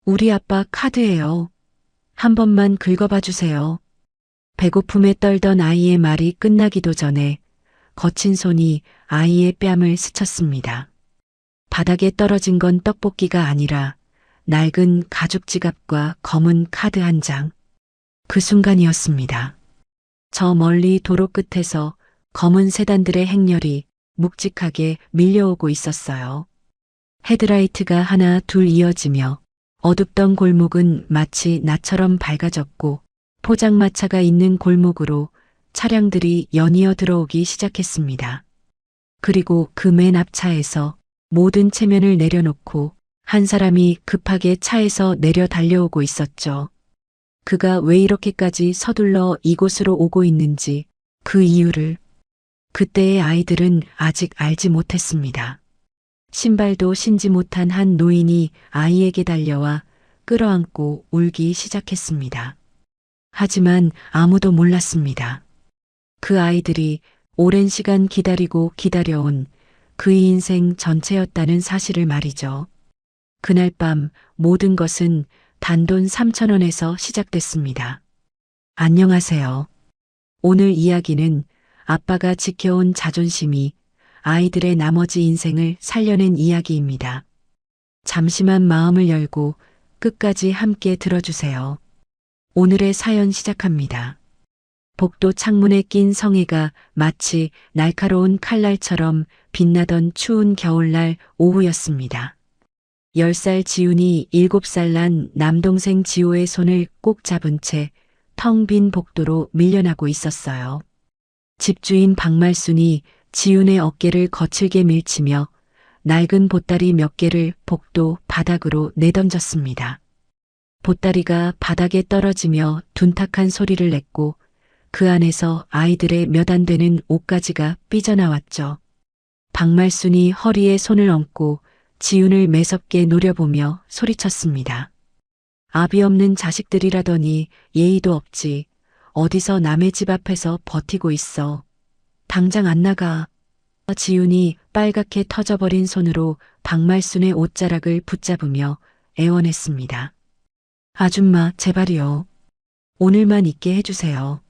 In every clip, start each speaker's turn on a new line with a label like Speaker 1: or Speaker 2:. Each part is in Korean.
Speaker 1: 우리 아빠 카드예요. 한 번만 긁어봐 주세요. 배고픔에 떨던 아이의 말이 끝나기도 전에 거친 손이 아이의 뺨을 스쳤습니다. 바닥에 떨어진 건 떡볶이가 아니라 낡은 가죽 지갑과 검은 카드 한 장. 그 순간이었습니다. 저 멀리 도로 끝에서 검은 세단들의 행렬이 묵직하게 밀려오고 있었어요. 헤드라이트가 하나 둘 이어지며 어둡던 골목은 마치 나처럼 밝아졌고 포장마차가 있는 골목으로 차량들이 연이어 들어오기 시작했습니다. 그리고 그 맨 앞 차에서 모든 체면을 내려놓고 한 사람이 급하게 차에서 내려 달려오고 있었죠. 그가 왜 이렇게까지 서둘러 이곳으로 오고 있는지 그 이유를 그때의 아이들은 아직 알지 못했습니다. 신발도 신지 못한 한 노인이 아이에게 달려와 끌어안고 울기 시작했습니다. 하지만 아무도 몰랐습니다. 그 아이들이 오랜 시간 기다리고 기다려온 그의 인생 전체였다는 사실을 말이죠. 그날 밤 모든 것은 단돈 3,000원에서 시작됐습니다. 안녕하세요. 오늘 이야기는 아빠가 지켜온 자존심이 아이들의 나머지 인생을 살려낸 이야기입니다. 잠시만 마음을 열고 끝까지 함께 들어주세요. 오늘의 사연 시작합니다. 복도 창문에 낀 성에가 마치 날카로운 칼날처럼 빛나던 추운 겨울날 오후였습니다. 10살 지훈이 7살 난 남동생 지호의 손을 꼭 잡은 채 텅 빈 복도로 밀려나고 있었어요. 집주인 박말순이 지훈의 어깨를 거칠게 밀치며 낡은 보따리 몇 개를 복도 바닥으로 내던졌습니다. 보따리가 바닥에 떨어지며 둔탁한 소리를 냈고 그 안에서 아이들의 몇 안 되는 옷가지가 삐져나왔죠. 박말순이 허리에 손을 얹고 지훈을 매섭게 노려보며 소리쳤습니다. 아비 없는 자식들이라더니 예의도 없지. 어디서 남의 집 앞에서 버티고 있어. 당장 안 나가. 지훈이 빨갛게 터져버린 손으로 박말순의 옷자락을 붙잡으며 애원했습니다. 아줌마, 제발이요. 오늘만 있게 해주세요.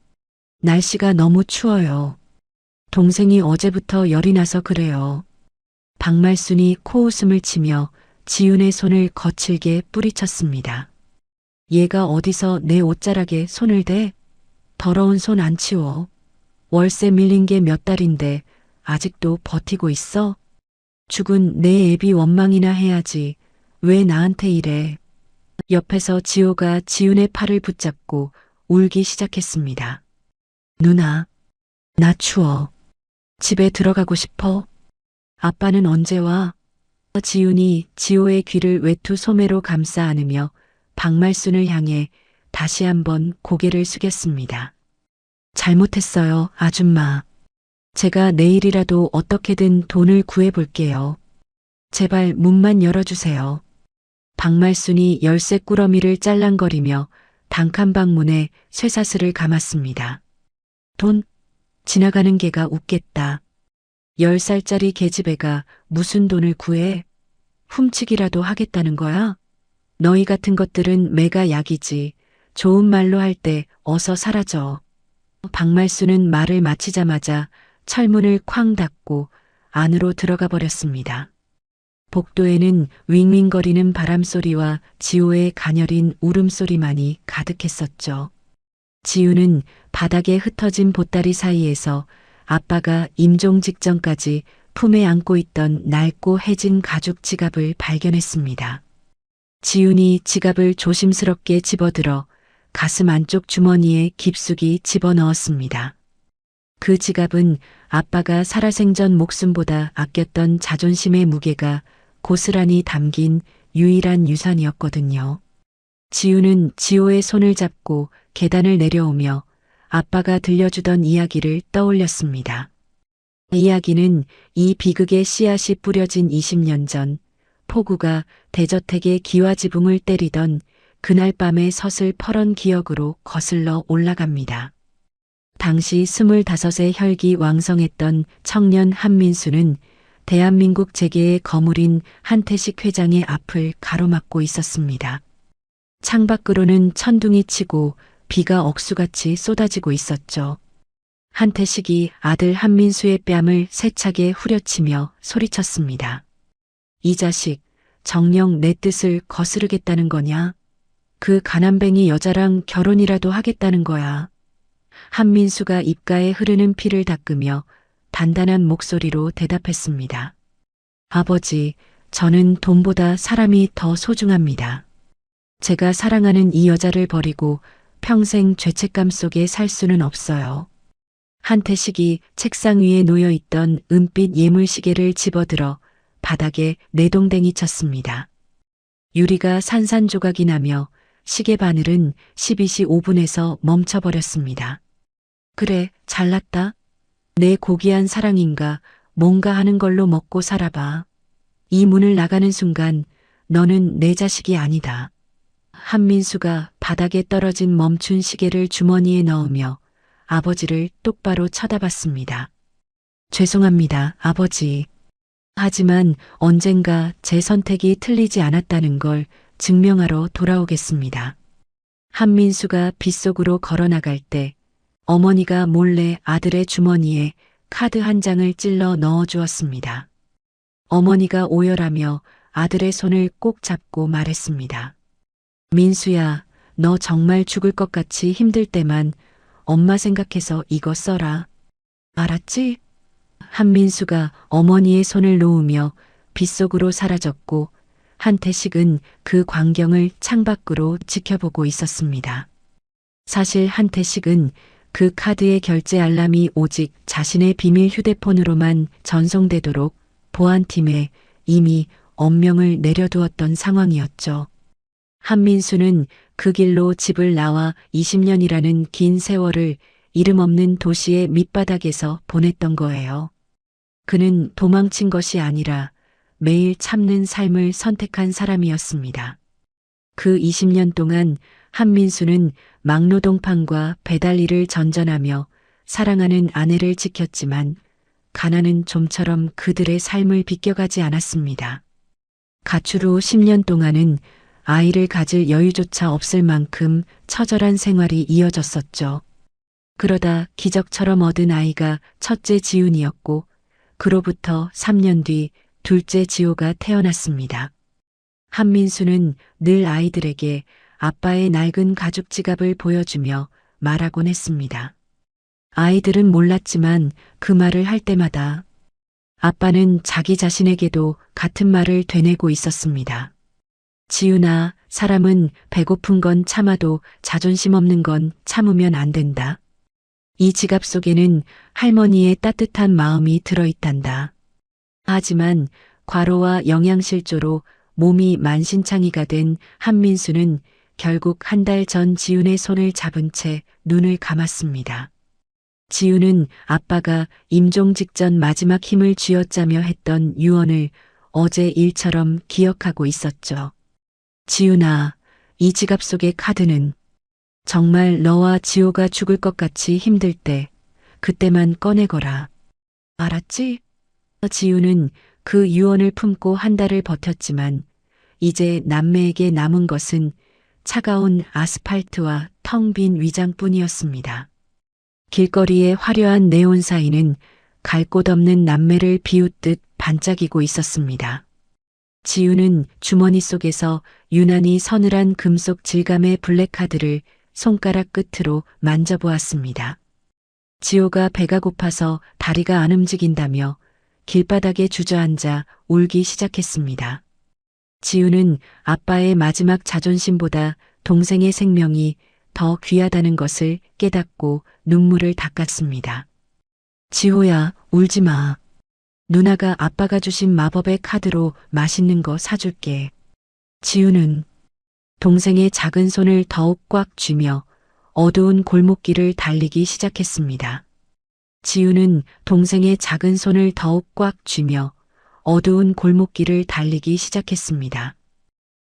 Speaker 1: 날씨가 너무 추워요. 동생이 어제부터 열이 나서 그래요. 박말순이 코웃음을 치며 지훈의 손을 거칠게 뿌리쳤습니다. 얘가 어디서 내 옷자락에 손을 대? 더러운 손 안 치워. 월세 밀린 게 몇 달인데 아직도 버티고 있어? 죽은 내 애비 원망이나 해야지. 왜 나한테 이래? 옆에서 지호가 지훈의 팔을 붙잡고 울기 시작했습니다. 누나, 나 추워. 집에 들어가고 싶어. 아빠는 언제 와? 지훈이 지호의 귀를 외투 소매로 감싸 안으며 박말순을 향해 다시 한번 고개를 숙였습니다. 잘못했어요, 아줌마. 제가 내일이라도 어떻게든 돈을 구해볼게요. 제발 문만 열어주세요. 박말순이 열쇠 꾸러미를 짤랑거리며 단칸방 문에 쇠사슬을 감았습니다. 돈? 지나가는 개가 웃겠다. 10살짜리 계집애가 무슨 돈을 구해? 훔치기라도 하겠다는 거야? 너희 같은 것들은 매가 약이지. 좋은 말로 할 때 어서 사라져. 박말순은 말을 마치자마자 철문을 쾅 닫고 안으로 들어가 버렸습니다. 복도에는 윙윙거리는 바람소리와 지호의 가녀린 울음소리만이 가득했었죠. 지우는 바닥에 흩어진 보따리 사이에서 아빠가 임종 직전까지 품에 안고 있던 낡고 해진 가죽 지갑을 발견했습니다. 지훈이 지갑을 조심스럽게 집어들어 가슴 안쪽 주머니에 깊숙이 집어넣었습니다. 그 지갑은 아빠가 살아생전 목숨보다 아꼈던 자존심의 무게가 고스란히 담긴 유일한 유산이었거든요. 지훈은 지호의 손을 잡고 계단을 내려오며 아빠가 들려주던 이야기를 떠올렸습니다. 이야기는 이 비극의 씨앗이 뿌려진 20년 전 폭우가 대저택의 기와지붕을 때리던 그날 밤의 서슬퍼런 기억으로 거슬러 올라갑니다. 당시 25의 혈기 왕성했던 청년 한민수는 대한민국 재계의 거물인 한태식 회장의 앞을 가로막고 있었습니다. 창밖으로는 천둥이 치고 비가 억수같이 쏟아지고 있었죠. 한태식이 아들 한민수의 뺨을 세차게 후려치며 소리쳤습니다. 이 자식, 정녕 내 뜻을 거스르겠다는 거냐? 그 가난뱅이 여자랑 결혼이라도 하겠다는 거야. 한민수가 입가에 흐르는 피를 닦으며 단단한 목소리로 대답했습니다. 아버지, 저는 돈보다 사람이 더 소중합니다. 제가 사랑하는 이 여자를 버리고 평생 죄책감 속에 살 수는 없어요. 한태식이 책상 위에 놓여있던 은빛 예물시계를 집어들어 바닥에 내동댕이 쳤습니다. 유리가 산산조각이 나며 시계 바늘은 12시 5분에서 멈춰버렸습니다. 그래, 잘났다. 내 고귀한 사랑인가 뭔가 하는 걸로 먹고 살아봐. 이 문을 나가는 순간 너는 내 자식이 아니다. 한민수가 바닥에 떨어진 멈춘 시계를 주머니에 넣으며 아버지를 똑바로 쳐다봤습니다. 죄송합니다, 아버지. 하지만 언젠가 제 선택이 틀리지 않았다는 걸 증명하러 돌아오겠습니다. 한민수가 빗속으로 걸어나갈 때 어머니가 몰래 아들의 주머니에 카드 한 장을 찔러 넣어주었습니다. 어머니가 오열하며 아들의 손을 꼭 잡고 말했습니다. 민수야, 너 정말 죽을 것 같이 힘들 때만 엄마 생각해서 이거 써라. 알았지? 한민수가 어머니의 손을 놓으며 빗속으로 사라졌고 한태식은 그 광경을 창밖으로 지켜보고 있었습니다. 사실 한태식은 그 카드의 결제 알람이 오직 자신의 비밀 휴대폰으로만 전송되도록 보안팀에 이미 엄명을 내려두었던 상황이었죠. 한민수는 그 길로 집을 나와 20년이라는 긴 세월을 이름 없는 도시의 밑바닥에서 보냈던 거예요. 그는 도망친 것이 아니라 매일 참는 삶을 선택한 사람이었습니다. 그 20년 동안 한민수는 막노동판과 배달일을 전전하며 사랑하는 아내를 지켰지만 가난은 좀처럼 그들의 삶을 비껴가지 않았습니다. 가출 후 10년 동안은 아이를 가질 여유조차 없을 만큼 처절한 생활이 이어졌었죠. 그러다 기적처럼 얻은 아이가 첫째 지훈이었고 그로부터 3년 뒤 둘째 지호가 태어났습니다. 한민수는 늘 아이들에게 아빠의 낡은 가죽 지갑을 보여주며 말하곤 했습니다. 아이들은 몰랐지만 그 말을 할 때마다 아빠는 자기 자신에게도 같은 말을 되뇌고 있었습니다. 지훈아, 사람은 배고픈 건 참아도 자존심 없는 건 참으면 안 된다. 이 지갑 속에는 할머니의 따뜻한 마음이 들어있단다. 하지만 과로와 영양실조로 몸이 만신창이가 된 한민수는 결국 한 달 전 지훈의 손을 잡은 채 눈을 감았습니다. 지훈은 아빠가 임종 직전 마지막 힘을 쥐어짜며 했던 유언을 어제 일처럼 기억하고 있었죠. 지훈아, 이 지갑 속의 카드는 정말 너와 지호가 죽을 것 같이 힘들 때 그때만 꺼내거라. 알았지? 지훈은 그 유언을 품고 한 달을 버텼지만 이제 남매에게 남은 것은 차가운 아스팔트와 텅 빈 위장뿐이었습니다. 길거리의 화려한 네온 사인은 갈 곳 없는 남매를 비웃듯 반짝이고 있었습니다. 지훈은 주머니 속에서 유난히 서늘한 금속 질감의 블랙카드를 손가락 끝으로 만져보았습니다. 지호가 배가 고파서 다리가 안 움직인다며 길바닥에 주저앉아 울기 시작했습니다. 지훈은 아빠의 마지막 자존심보다 동생의 생명이 더 귀하다는 것을 깨닫고 눈물을 닦았습니다. 지호야, 울지 마. 누나가 아빠가 주신 마법의 카드로 맛있는 거 사줄게. 지훈은 동생의 작은 손을 더욱 꽉 쥐며 어두운 골목길을 달리기 시작했습니다. 지훈은 동생의 작은 손을 더욱 꽉 쥐며 어두운 골목길을 달리기 시작했습니다.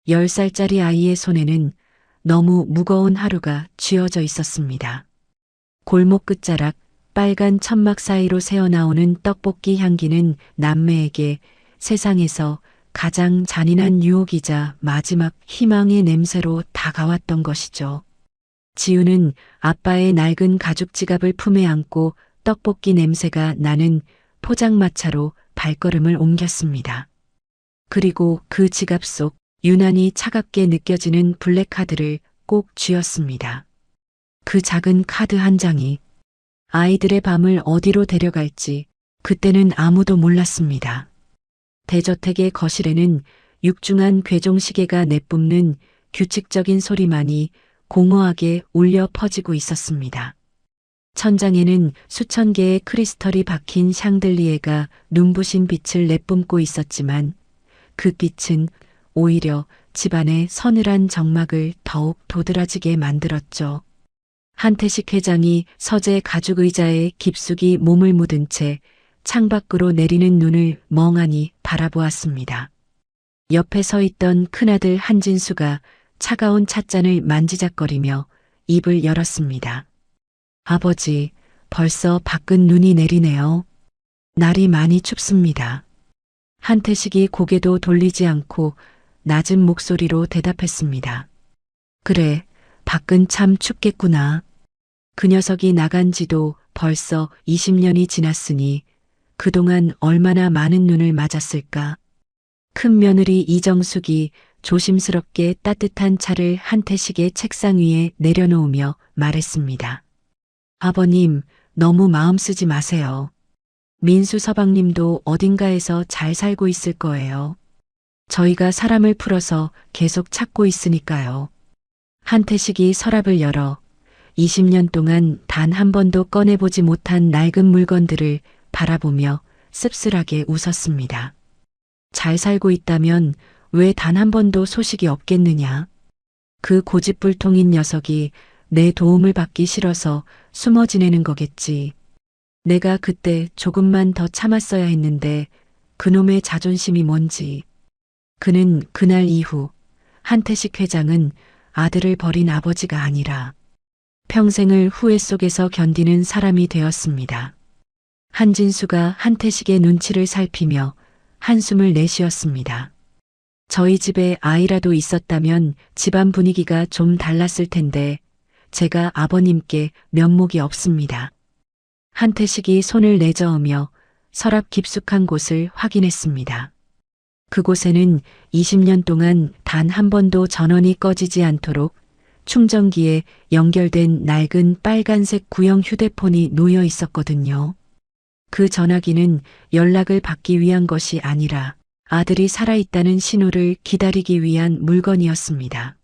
Speaker 1: 10살짜리 아이의 손에는 너무 무거운 하루가 쥐어져 있었습니다. 골목 끝자락 빨간 천막 사이로 새어나오는 떡볶이 향기는 남매에게 세상에서 가장 잔인한 유혹이자 마지막 희망의 냄새로 다가왔던 것이죠. 지우는 아빠의 낡은 가죽 지갑을 품에 안고 떡볶이 냄새가 나는 포장마차로 발걸음을 옮겼습니다. 그리고 그 지갑 속 유난히 차갑게 느껴지는 블랙카드를 꼭 쥐었습니다. 그 작은 카드 한 장이 아이들의 밤을 어디로 데려갈지 그때는 아무도 몰랐습니다. 대저택의 거실에는 육중한 괴종시계가 내뿜는 규칙적인 소리만이 공허하게 울려 퍼지고 있었습니다. 천장에는 수천 개의 크리스털이 박힌 샹들리에가 눈부신 빛을 내뿜고 있었지만 그 빛은 오히려 집안의 서늘한 정막을 더욱 도드라지게 만들었죠. 한태식 회장이 서재 가죽 의자에 깊숙이 몸을 묻은 채 창밖으로 내리는 눈을 멍하니 바라보았습니다. 옆에 서 있던 큰아들 한진수가 차가운 찻잔을 만지작거리며 입을 열었습니다. 아버지, 벌써 밖은 눈이 내리네요. 날이 많이 춥습니다. 한태식이 고개도 돌리지 않고 낮은 목소리로 대답했습니다. 그래, 밖은 참 춥겠구나. 그 녀석이 나간 지도 벌써 20년이 지났으니 그동안 얼마나 많은 눈을 맞았을까. 큰 며느리 이정숙이 조심스럽게 따뜻한 차를 한태식의 책상 위에 내려놓으며 말했습니다. 아버님, 너무 마음 쓰지 마세요. 민수 서방님도 어딘가에서 잘 살고 있을 거예요. 저희가 사람을 풀어서 계속 찾고 있으니까요. 한태식이 서랍을 열어 20년 동안 단 한 번도 꺼내보지 못한 낡은 물건들을 바라보며 씁쓸하게 웃었습니다. 잘 살고 있다면 왜 단 한 번도 소식이 없겠느냐. 그 고집불통인 녀석이 내 도움을 받기 싫어서 숨어 지내는 거겠지. 내가 그때 조금만 더 참았어야 했는데 그놈의 자존심이 뭔지. 그는 그날 이후 한태식 회장은 아들을 버린 아버지가 아니라 평생을 후회 속에서 견디는 사람이 되었습니다. 한진수가 한태식의 눈치를 살피며 한숨을 내쉬었습니다. 저희 집에 아이라도 있었다면 집안 분위기가 좀 달랐을 텐데 제가 아버님께 면목이 없습니다. 한태식이 손을 내저으며 서랍 깊숙한 곳을 확인했습니다. 그곳에는 20년 동안 단 한 번도 전원이 꺼지지 않도록 충전기에 연결된 낡은 빨간색 구형 휴대폰이 놓여 있었거든요. 그 전화기는 연락을 받기 위한 것이 아니라 아들이 살아있다는 신호를 기다리기 위한 물건이었습니다.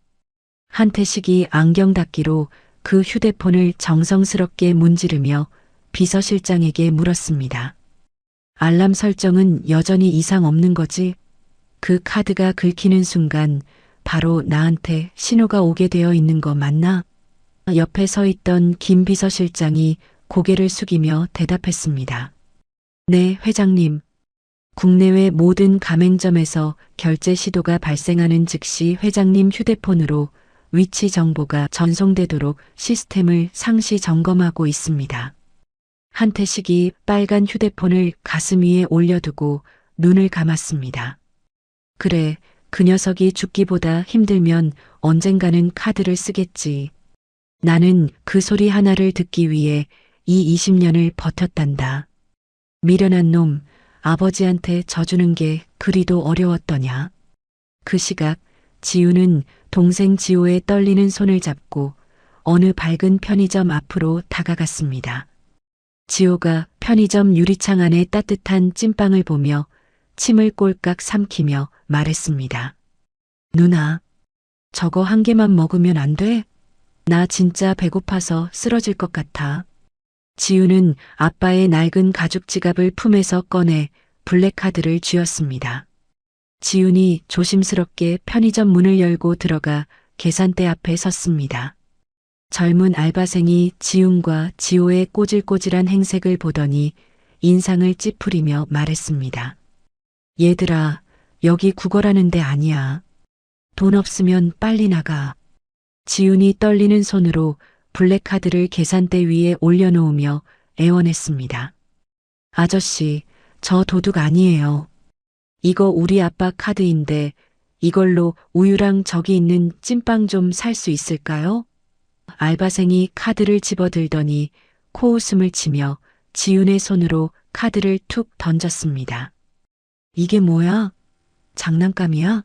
Speaker 1: 한태식이 안경 닫기로 그 휴대폰을 정성스럽게 문지르며 비서실장에게 물었습니다. 알람 설정은 여전히 이상 없는 거지? 그 카드가 긁히는 순간 바로 나한테 신호가 오게 되어 있는 거 맞나? 옆에 서 있던 김 비서실장이 고개를 숙이며 대답했습니다. 네, 회장님. 국내외 모든 가맹점에서 결제 시도가 발생하는 즉시 회장님 휴대폰으로 위치 정보가 전송되도록 시스템을 상시 점검하고 있습니다. 한태식이 빨간 휴대폰을 가슴 위에 올려두고 눈을 감았습니다. 그래, 그 녀석이 죽기보다 힘들면 언젠가는 카드를 쓰겠지. 나는 그 소리 하나를 듣기 위해 이 20년을 버텼단다. 미련한 놈, 아버지한테 져주는 게 그리도 어려웠더냐. 그 시각 지우는 동생 지호의 떨리는 손을 잡고 어느 밝은 편의점 앞으로 다가갔습니다. 지호가 편의점 유리창 안에 따뜻한 찐빵을 보며 침을 꼴깍 삼키며 말했습니다. 누나, 저거 한 개만 먹으면 안 돼? 나 진짜 배고파서 쓰러질 것 같아. 지우는 아빠의 낡은 가죽 지갑을 품에서 꺼내 블랙카드를 쥐었습니다. 지훈이 조심스럽게 편의점 문을 열고 들어가 계산대 앞에 섰습니다. 젊은 알바생이 지훈과 지호의 꼬질꼬질한 행색을 보더니 인상을 찌푸리며 말했습니다. 얘들아, 여기 구걸하는 데 아니야. 돈 없으면 빨리 나가. 지훈이 떨리는 손으로 블랙카드를 계산대 위에 올려놓으며 애원했습니다. 아저씨, 저 도둑 아니에요. 이거 우리 아빠 카드인데 이걸로 우유랑 저기 있는 찐빵 좀 살 수 있을까요? 알바생이 카드를 집어들더니 코웃음을 치며 지훈의 손으로 카드를 툭 던졌습니다. 이게 뭐야? 장난감이야?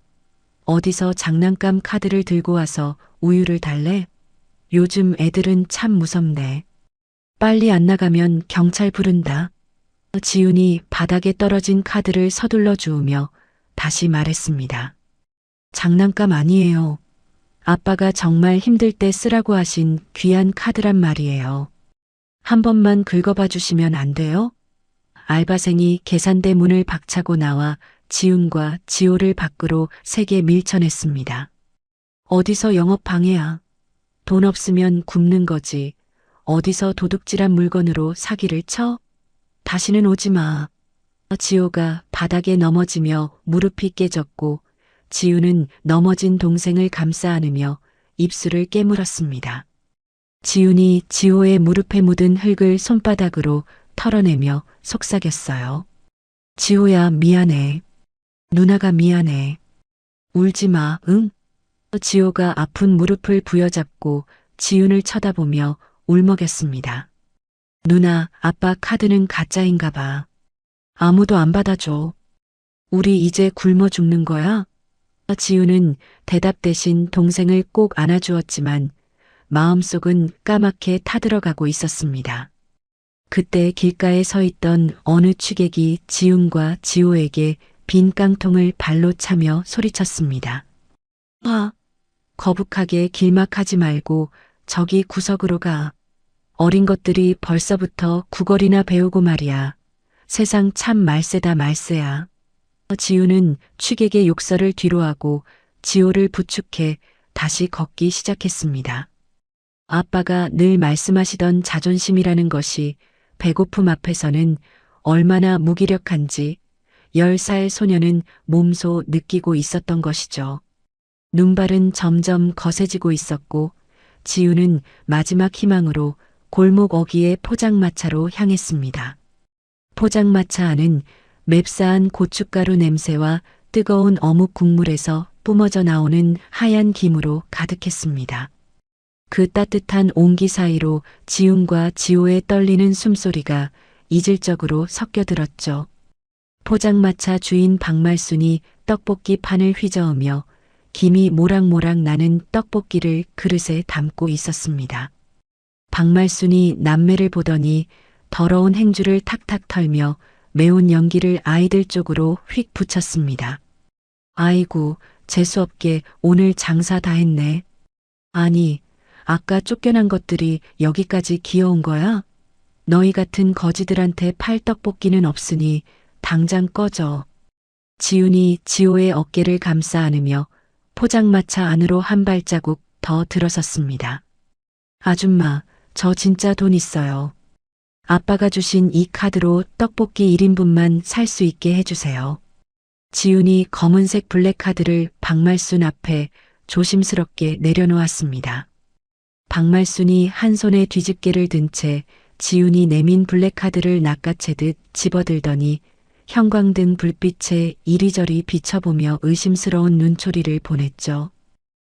Speaker 1: 어디서 장난감 카드를 들고 와서 우유를 달래? 요즘 애들은 참 무섭네. 빨리 안 나가면 경찰 부른다. 지훈이 바닥에 떨어진 카드를 서둘러 주우며 다시 말했습니다. 장난감 아니에요. 아빠가 정말 힘들 때 쓰라고 하신 귀한 카드란 말이에요. 한 번만 긁어봐 주시면 안 돼요? 알바생이 계산대 문을 박차고 나와 지훈과 지호를 밖으로 세게 밀쳐냈습니다. 어디서 영업 방해야? 돈 없으면 굶는 거지. 어디서 도둑질한 물건으로 사기를 쳐? 다시는 오지 마. 지호가 바닥에 넘어지며 무릎이 깨졌고 지훈은 넘어진 동생을 감싸 안으며 입술을 깨물었습니다. 지훈이 지호의 무릎에 묻은 흙을 손바닥으로 털어내며 속삭였어요. 지호야, 미안해. 누나가 미안해. 울지 마, 응? 지호가 아픈 무릎을 부여잡고 지훈을 쳐다보며 울먹였습니다. 누나, 아빠 카드는 가짜인가 봐. 아무도 안 받아줘. 우리 이제 굶어 죽는 거야? 지훈은 대답 대신 동생을 꼭 안아주었지만 마음속은 까맣게 타들어가고 있었습니다. 그때 길가에 서 있던 어느 취객이 지훈과 지호에게 빈 깡통을 발로 차며 소리쳤습니다. 거북하게 길막하지 말고 저기 구석으로 가. 어린 것들이 벌써부터 구걸이나 배우고 말이야. 세상 참 말세다 말세야. 지훈은 취객의 욕설을 뒤로하고 지호를 부축해 다시 걷기 시작했습니다. 아빠가 늘 말씀하시던 자존심이라는 것이 배고픔 앞에서는 얼마나 무기력한지 10살 소녀는 몸소 느끼고 있었던 것이죠. 눈발은 점점 거세지고 있었고 지훈은 마지막 희망으로 골목 어귀의 포장마차로 향했습니다. 포장마차 안은 맵싸한 고춧가루 냄새와 뜨거운 어묵 국물에서 뿜어져 나오는 하얀 김으로 가득했습니다. 그 따뜻한 온기 사이로 지훈과 지호의 떨리는 숨소리가 이질적으로 섞여들었죠. 포장마차 주인 박말순이 떡볶이 판을 휘저으며 김이 모락모락 나는 떡볶이를 그릇에 담고 있었습니다. 박말순이 남매를 보더니 더러운 행주를 탁탁 털며 매운 연기를 아이들 쪽으로 휙 붙였습니다. 아이고, 재수없게 오늘 장사 다 했네. 아니, 아까 쫓겨난 것들이 여기까지 기어온 거야? 너희 같은 거지들한테 팔 떡볶이는 없으니 당장 꺼져. 지훈이 지호의 어깨를 감싸 안으며 포장마차 안으로 한 발자국 더 들어섰습니다. 아줌마, 저 진짜 돈 있어요. 아빠가 주신 이 카드로 떡볶이 1인분만 살 수 있게 해주세요. 지훈이 검은색 블랙카드를 박말순 앞에 조심스럽게 내려놓았습니다. 박말순이 한 손에 뒤집개를 든 채 지훈이 내민 블랙카드를 낚아채듯 집어들더니 형광등 불빛에 이리저리 비춰보며 의심스러운 눈초리를 보냈죠.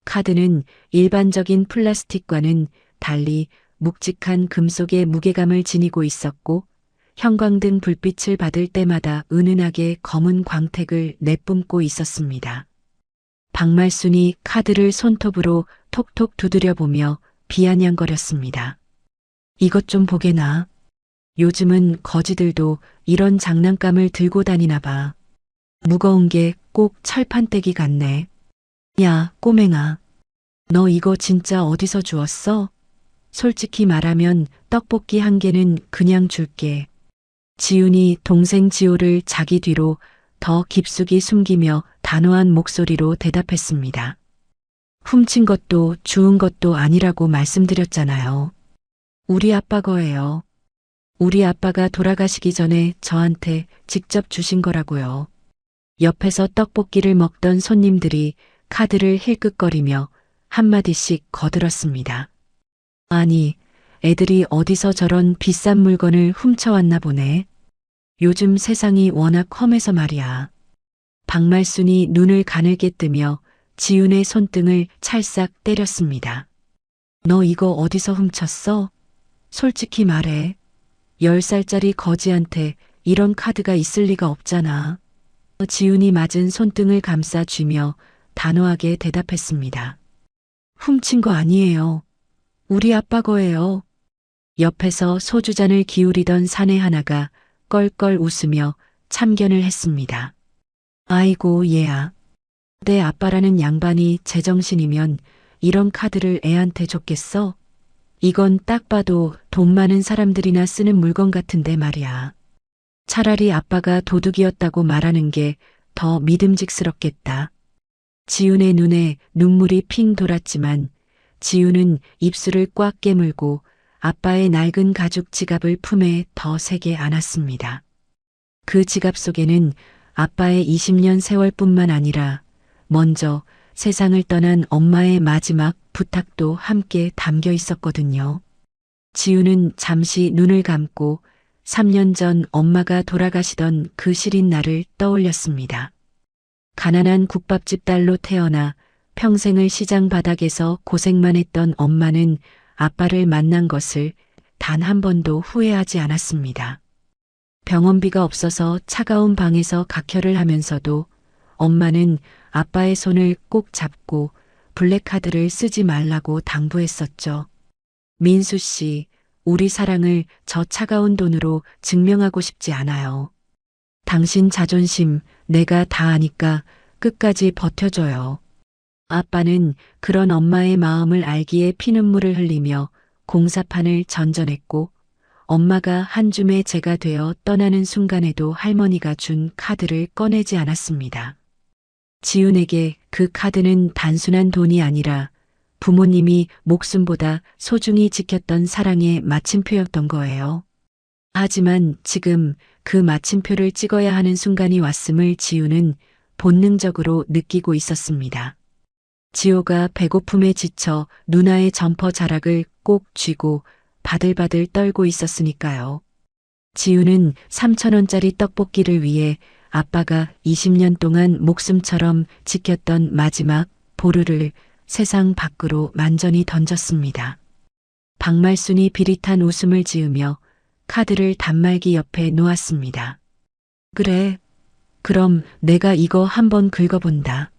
Speaker 1: 카드는 일반적인 플라스틱과는 달리 묵직한 금속의 무게감을 지니고 있었고 형광등 불빛을 받을 때마다 은은하게 검은 광택을 내뿜고 있었습니다. 박말순이 카드를 손톱으로 톡톡 두드려 보며 비아냥거렸습니다. 이것 좀 보게나. 요즘은 거지들도 이런 장난감을 들고 다니나 봐. 무거운 게 꼭 철판떼기 같네. 야, 꼬맹아. 너 이거 진짜 어디서 주웠어? 솔직히 말하면 떡볶이 한 개는 그냥 줄게. 지훈이 동생 지호를 자기 뒤로 더 깊숙이 숨기며 단호한 목소리로 대답했습니다. 훔친 것도 주운 것도 아니라고 말씀드렸잖아요. 우리 아빠 거예요. 우리 아빠가 돌아가시기 전에 저한테 직접 주신 거라고요. 옆에서 떡볶이를 먹던 손님들이 카드를 힐끗거리며 한마디씩 거들었습니다. 아니, 애들이 어디서 저런 비싼 물건을 훔쳐왔나 보네. 요즘 세상이 워낙 험해서 말이야. 박말순이 눈을 가늘게 뜨며 지훈의 손등을 찰싹 때렸습니다. 너 이거 어디서 훔쳤어? 솔직히 말해. 10살짜리 거지한테 이런 카드가 있을 리가 없잖아. 지훈이 맞은 손등을 감싸 쥐며 단호하게 대답했습니다. 훔친 거 아니에요. 우리 아빠 거예요. 옆에서 소주잔을 기울이던 사내 하나가 껄껄 웃으며 참견을 했습니다. 아이고 얘야. 내 아빠라는 양반이 제정신이면 이런 카드를 애한테 줬겠어? 이건 딱 봐도 돈 많은 사람들이나 쓰는 물건 같은데 말이야. 차라리 아빠가 도둑이었다고 말하는 게 더 믿음직스럽겠다. 지훈의 눈에 눈물이 핑 돌았지만 지훈은 입술을 꽉 깨물고 아빠의 낡은 가죽 지갑을 품에 더 세게 안았습니다. 그 지갑 속에는 아빠의 20년 세월뿐만 아니라 먼저 세상을 떠난 엄마의 마지막 부탁도 함께 담겨 있었거든요. 지훈은 잠시 눈을 감고 3년 전 엄마가 돌아가시던 그 시린 날을 떠올렸습니다. 가난한 국밥집 딸로 태어나 평생을 시장 바닥에서 고생만 했던 엄마는 아빠를 만난 것을 단 한 번도 후회하지 않았습니다. 병원비가 없어서 차가운 방에서 각혈을 하면서도 엄마는 아빠의 손을 꼭 잡고 블랙카드를 쓰지 말라고 당부했었죠. 민수 씨, 우리 사랑을 저 차가운 돈으로 증명하고 싶지 않아요. 당신 자존심 내가 다 아니까 끝까지 버텨줘요. 아빠는 그런 엄마의 마음을 알기에 피눈물을 흘리며 공사판을 전전했고 엄마가 한 줌의 재가 되어 떠나는 순간에도 할머니가 준 카드를 꺼내지 않았습니다. 지훈에게 그 카드는 단순한 돈이 아니라 부모님이 목숨보다 소중히 지켰던 사랑의 마침표였던 거예요. 하지만 지금 그 마침표를 찍어야 하는 순간이 왔음을 지훈은 본능적으로 느끼고 있었습니다. 지호가 배고픔에 지쳐 누나의 점퍼 자락을 꼭 쥐고 바들바들 떨고 있었으니까요. 지훈은 3,000원짜리 떡볶이를 위해 아빠가 20년 동안 목숨처럼 지켰던 마지막 보루를 세상 밖으로 만전히 던졌습니다. 박말순이 비릿한 웃음을 지으며 카드를 단말기 옆에 놓았습니다. 그래. 그럼 내가 이거 한번 긁어본다.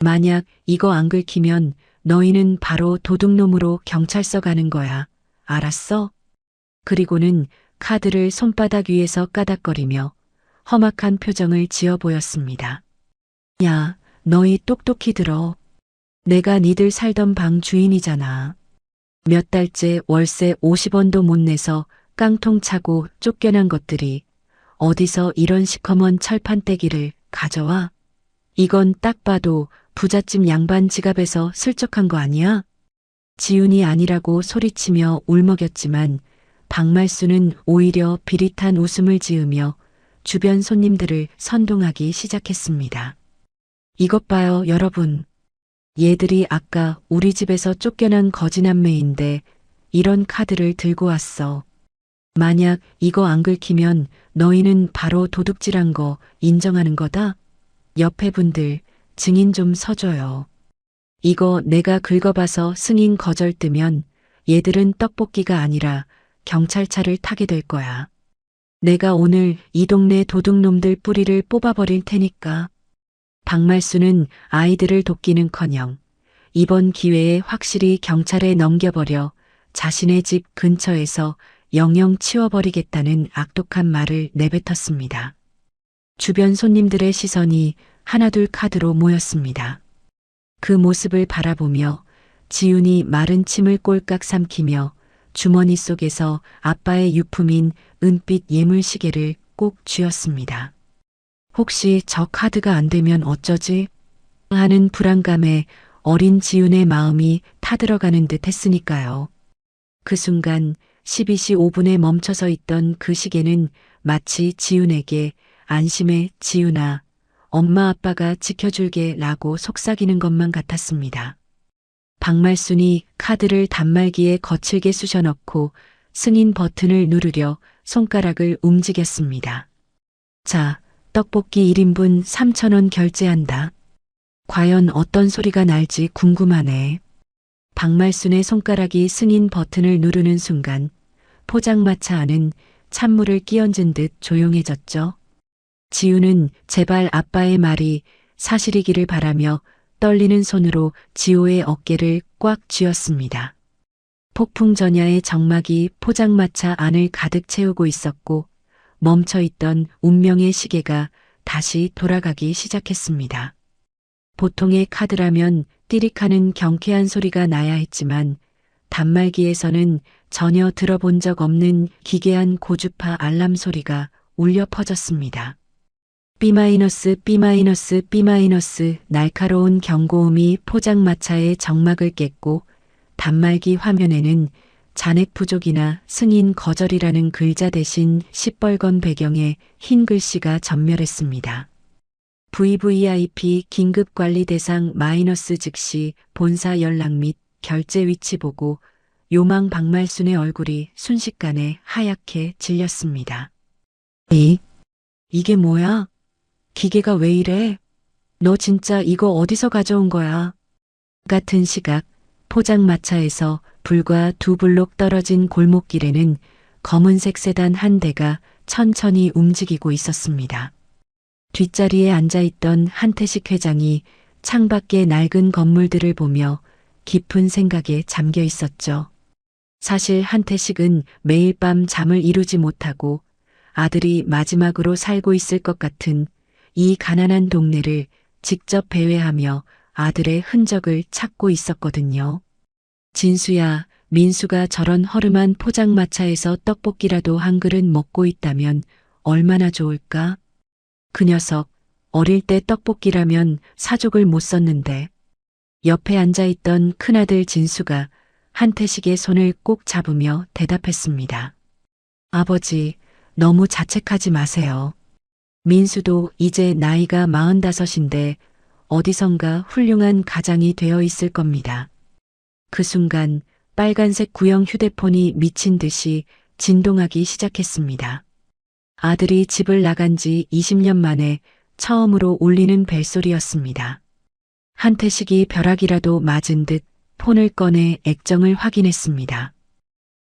Speaker 1: 만약 이거 안 긁히면 너희는 바로 도둑놈으로 경찰서 가는 거야. 알았어? 그리고는 카드를 손바닥 위에서 까닥거리며 험악한 표정을 지어 보였습니다. 야, 너희 똑똑히 들어. 내가 니들 살던 방 주인이잖아. 몇 달째 월세 50원도 못 내서 깡통 차고 쫓겨난 것들이 어디서 이런 시커먼 철판떼기를 가져와? 이건 딱 봐도 부잣집 양반 지갑에서 슬쩍한 거 아니야? 지훈이 아니라고 소리치며 울먹였지만 박말순은 오히려 비릿한 웃음을 지으며 주변 손님들을 선동하기 시작했습니다. 이것 봐요, 여러분. 얘들이 아까 우리 집에서 쫓겨난 거지남매인데 이런 카드를 들고 왔어. 만약 이거 안 긁히면 너희는 바로 도둑질한 거 인정하는 거다? 옆에 분들 증인 좀 서줘요. 이거 내가 긁어봐서 승인 거절 뜨면 얘들은 떡볶이가 아니라 경찰차를 타게 될 거야. 내가 오늘 이 동네 도둑놈들 뿌리를 뽑아버릴 테니까. 박말순은 아이들을 돕기는커녕 이번 기회에 확실히 경찰에 넘겨버려 자신의 집 근처에서 영영 치워버리겠다는 악독한 말을 내뱉었습니다. 주변 손님들의 시선이 하나둘 카드로 모였습니다. 그 모습을 바라보며 지훈이 마른 침을 꼴깍 삼키며 주머니 속에서 아빠의 유품인 은빛 예물시계를 꼭 쥐었습니다. 혹시 저 카드가 안 되면 어쩌지? 하는 불안감에 어린 지훈의 마음이 타들어가는 듯 했으니까요. 그 순간 12시 5분에 멈춰서 있던 그 시계는 마치 지훈에게 안심해 지훈아, 엄마 아빠가 지켜줄게 라고 속삭이는 것만 같았습니다. 박말순이 카드를 단말기에 거칠게 쑤셔넣고 승인 버튼을 누르려 손가락을 움직였습니다. 자, 떡볶이 1인분 3,000원 결제한다. 과연 어떤 소리가 날지 궁금하네. 박말순의 손가락이 승인 버튼을 누르는 순간 포장마차 안은 찬물을 끼얹은 듯 조용해졌죠. 지우는 제발 아빠의 말이 사실이기를 바라며 떨리는 손으로 지호의 어깨를 꽉 쥐었습니다. 폭풍전야의 정막이 포장마차 안을 가득 채우고 있었고 멈춰있던 운명의 시계가 다시 돌아가기 시작했습니다. 보통의 카드라면 띠릭하는 경쾌한 소리가 나야 했지만 단말기에서는 전혀 들어본 적 없는 기괴한 고주파 알람 소리가 울려 퍼졌습니다. B-, B-, 날카로운 경고음이 포장마차의 정막을 깼고 단말기 화면에는 잔액 부족이나 승인 거절이라는 글자 대신 시뻘건 배경에 흰 글씨가 전멸했습니다. VVIP 긴급관리 대상 마이너스 즉시 본사 연락 및 결제 위치 보고 요망 박말순의 얼굴이 순식간에 하얗게 질렸습니다. 이게 뭐야? 기계가 왜 이래? 너 진짜 이거 어디서 가져온 거야? 같은 시각 포장마차에서 불과 2블록 떨어진 골목길에는 검은색 세단 한 대가 천천히 움직이고 있었습니다. 뒷자리에 앉아있던 한태식 회장이 창밖의 낡은 건물들을 보며 깊은 생각에 잠겨 있었죠. 사실 한태식은 매일 밤 잠을 이루지 못하고 아들이 마지막으로 살고 있을 것 같은 이 가난한 동네를 직접 배회하며 아들의 흔적을 찾고 있었거든요. 진수야, 민수가 저런 허름한 포장마차에서 떡볶이라도 한 그릇 먹고 있다면 얼마나 좋을까? 그 녀석 어릴 때 떡볶이라면 사족을 못 썼는데. 옆에 앉아있던 큰아들 진수가 한태식의 손을 꼭 잡으며 대답했습니다. 아버지, 너무 자책하지 마세요. 민수도 이제 나이가 45인데 어디선가 훌륭한 가장이 되어 있을 겁니다. 그 순간 빨간색 구형 휴대폰이 미친 듯이 진동하기 시작했습니다. 아들이 집을 나간 지 20년 만에 처음으로 울리는 벨소리였습니다. 한태식이 벼락이라도 맞은 듯 폰을 꺼내 액정을 확인했습니다.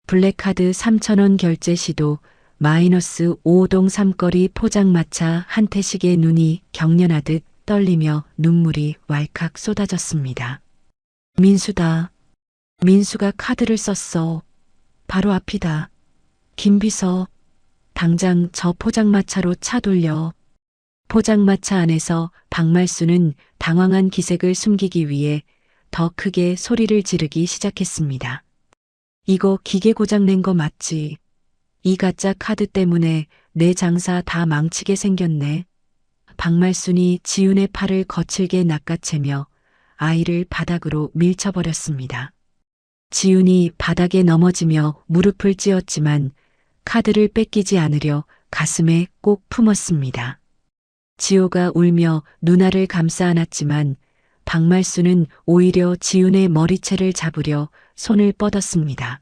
Speaker 1: 블랙카드 3,000원 결제 시도 마이너스 5동 3거리 포장마차. 한태식의 눈이 경련하듯 떨리며 눈물이 왈칵 쏟아졌습니다. 민수다. 민수가 카드를 썼어. 바로 앞이다. 김비서, 당장 저 포장마차로 차 돌려. 포장마차 안에서 박말순은 당황한 기색을 숨기기 위해 더 크게 소리를 지르기 시작했습니다. 이거 기계 고장 낸 거 맞지? 이 가짜 카드 때문에 내 장사 다 망치게 생겼네. 박말순이 지훈의 팔을 거칠게 낚아채며 아이를 바닥으로 밀쳐버렸습니다. 지훈이 바닥에 넘어지며 무릎을 찧었지만 카드를 뺏기지 않으려 가슴에 꼭 품었습니다. 지호가 울며 누나를 감싸 안았지만 박말순은 오히려 지훈의 머리채를 잡으려 손을 뻗었습니다.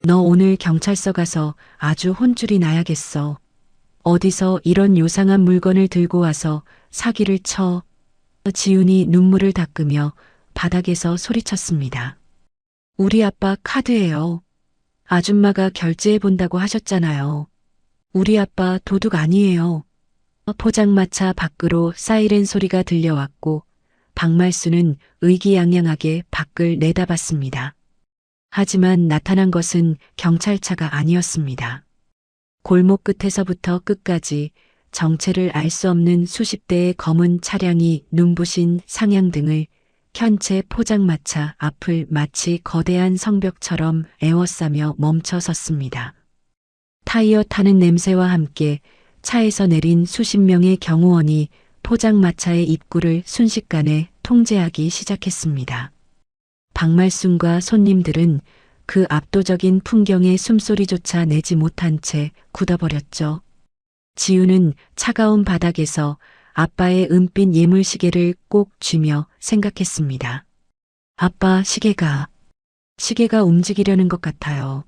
Speaker 1: 너 오늘 경찰서 가서 아주 혼쭐이 나야겠어. 어디서 이런 요상한 물건을 들고 와서 사기를 쳐. 지훈이 눈물을 닦으며 바닥에서 소리쳤습니다. 우리 아빠 카드예요. 아줌마가 결제해 본다고 하셨잖아요. 우리 아빠 도둑 아니에요. 포장마차 밖으로 사이렌 소리가 들려왔고 박말순은 의기양양하게 밖을 내다봤습니다. 하지만 나타난 것은 경찰차가 아니었습니다. 골목 끝에서부터 끝까지 정체를 알 수 없는 수십 대의 검은 차량이 눈부신 상향등을 켠 채 포장마차 앞을 마치 거대한 성벽처럼 에워싸며 멈춰 섰습니다. 타이어 타는 냄새와 함께 차에서 내린 수십 명의 경호원이 포장마차의 입구를 순식간에 통제하기 시작했습니다. 박말순과 손님들은 그 압도적인 풍경의 숨소리조차 내지 못한 채 굳어버렸죠. 지우는 차가운 바닥에서 아빠의 은빛 예물시계를 꼭 쥐며 생각했습니다. 아빠, 시계가 움직이려는 것 같아요.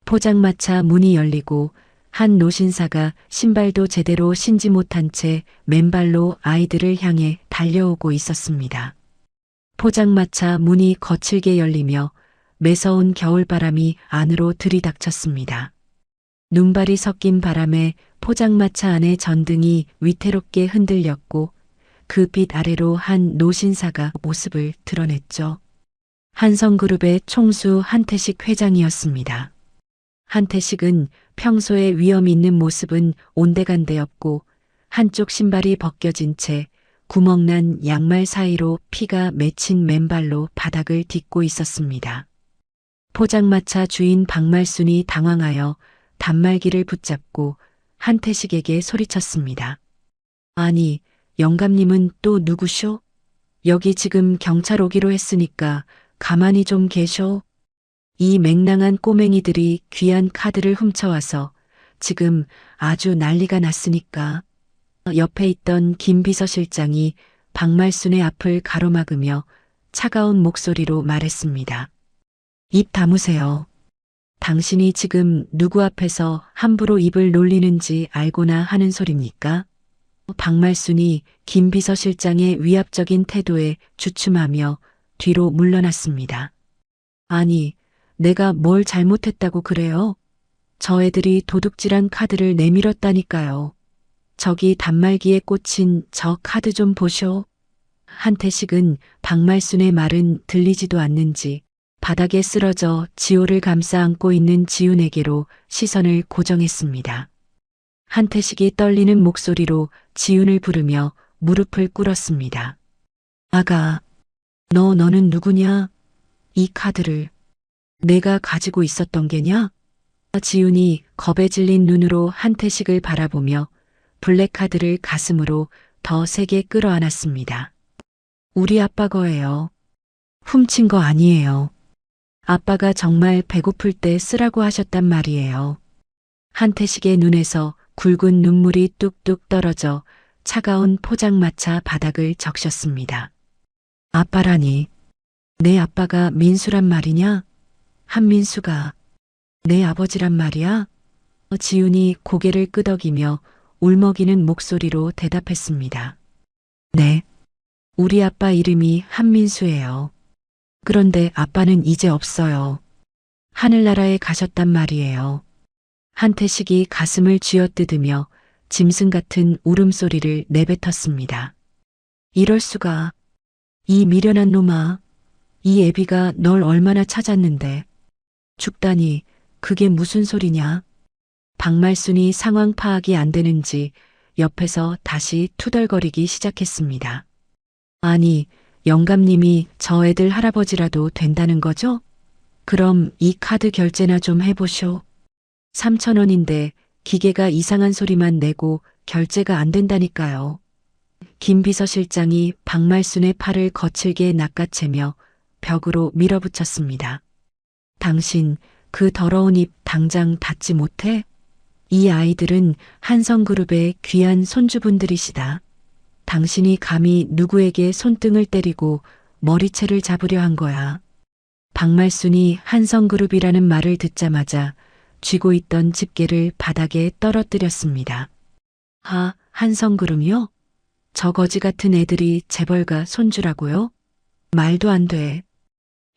Speaker 1: 포장마차 문이 열리고 한 노신사가 신발도 제대로 신지 못한 채 맨발로 아이들을 향해 달려오고 있었습니다. 포장마차 문이 거칠게 열리며 매서운 겨울바람이 안으로 들이닥쳤습니다. 눈발이 섞인 바람에 포장마차 안의 전등이 위태롭게 흔들렸고 그 빛 아래로 한 노신사가 모습을 드러냈죠. 한성그룹의 총수 한태식 회장이었습니다. 한태식은 평소에 위험 있는 모습은 온데간데였고 한쪽 신발이 벗겨진 채 구멍난 양말 사이로 피가 맺힌 맨발로 바닥을 딛고 있었습니다. 포장마차 주인 박말순이 당황하여 단말기를 붙잡고 한태식에게 소리쳤습니다. 아니, 영감님은 또 누구쇼? 여기 지금 경찰 오기로 했으니까 가만히 좀 계셔. 이 맹랑한 꼬맹이들이 귀한 카드를 훔쳐와서 지금 아주 난리가 났으니까. 옆에 있던 김 비서실장이 박말순의 앞을 가로막으며 차가운 목소리로 말했습니다. 입 다무세요. 당신이 지금 누구 앞에서 함부로 입을 놀리는지 알고나 하는 소립니까? 박말순이 김 비서실장의 위압적인 태도에 주춤하며 뒤로 물러났습니다. 아니, 내가 뭘 잘못했다고 그래요? 저 애들이 도둑질한 카드를 내밀었다니까요. 저기 단말기에 꽂힌 저 카드 좀 보쇼. 한태식은 박말순의 말은 들리지도 않는지 바닥에 쓰러져 지호를 감싸 안고 있는 지훈에게로 시선을 고정했습니다. 한태식이 떨리는 목소리로 지훈을 부르며 무릎을 꿇었습니다. 아가, 너는 누구냐? 이 카드를 내가 가지고 있었던 게냐? 지훈이 겁에 질린 눈으로 한태식을 바라보며 블랙카드를 가슴으로 더 세게 끌어안았습니다. 우리 아빠 거예요. 훔친 거 아니에요. 아빠가 정말 배고플 때 쓰라고 하셨단 말이에요. 한태식의 눈에서 굵은 눈물이 뚝뚝 떨어져 차가운 포장마차 바닥을 적셨습니다. 아빠라니, 내 아빠가 민수란 말이냐? 한민수가 내 아버지란 말이야? 지훈이 고개를 끄덕이며 울먹이는 목소리로 대답했습니다. 네, 우리 아빠 이름이 한민수예요. 그런데 아빠는 이제 없어요. 하늘나라에 가셨단 말이에요. 한태식이 가슴을 쥐어뜯으며 짐승 같은 울음소리를 내뱉었습니다. 이럴 수가. 이 미련한 놈아. 이 애비가 널 얼마나 찾았는데. 죽다니 그게 무슨 소리냐? 박말순이 상황 파악이 안 되는지 옆에서 다시 투덜거리기 시작했습니다. 아니, 영감님이 저 애들 할아버지라도 된다는 거죠? 그럼 이 카드 결제나 좀 해보쇼. 3,000원인데 기계가 이상한 소리만 내고 결제가 안 된다니까요. 김 비서실장이 박말순의 팔을 거칠게 낚아채며 벽으로 밀어붙였습니다. 당신 그 더러운 입 당장 닫지 못해? 이 아이들은 한성그룹의 귀한 손주분들이시다. 당신이 감히 누구에게 손등을 때리고 머리채를 잡으려 한 거야. 박말순이 한성그룹이라는 말을 듣자마자 쥐고 있던 집게를 바닥에 떨어뜨렸습니다. 한성그룹이요? 저 거지 같은 애들이 재벌가 손주라고요? 말도 안 돼.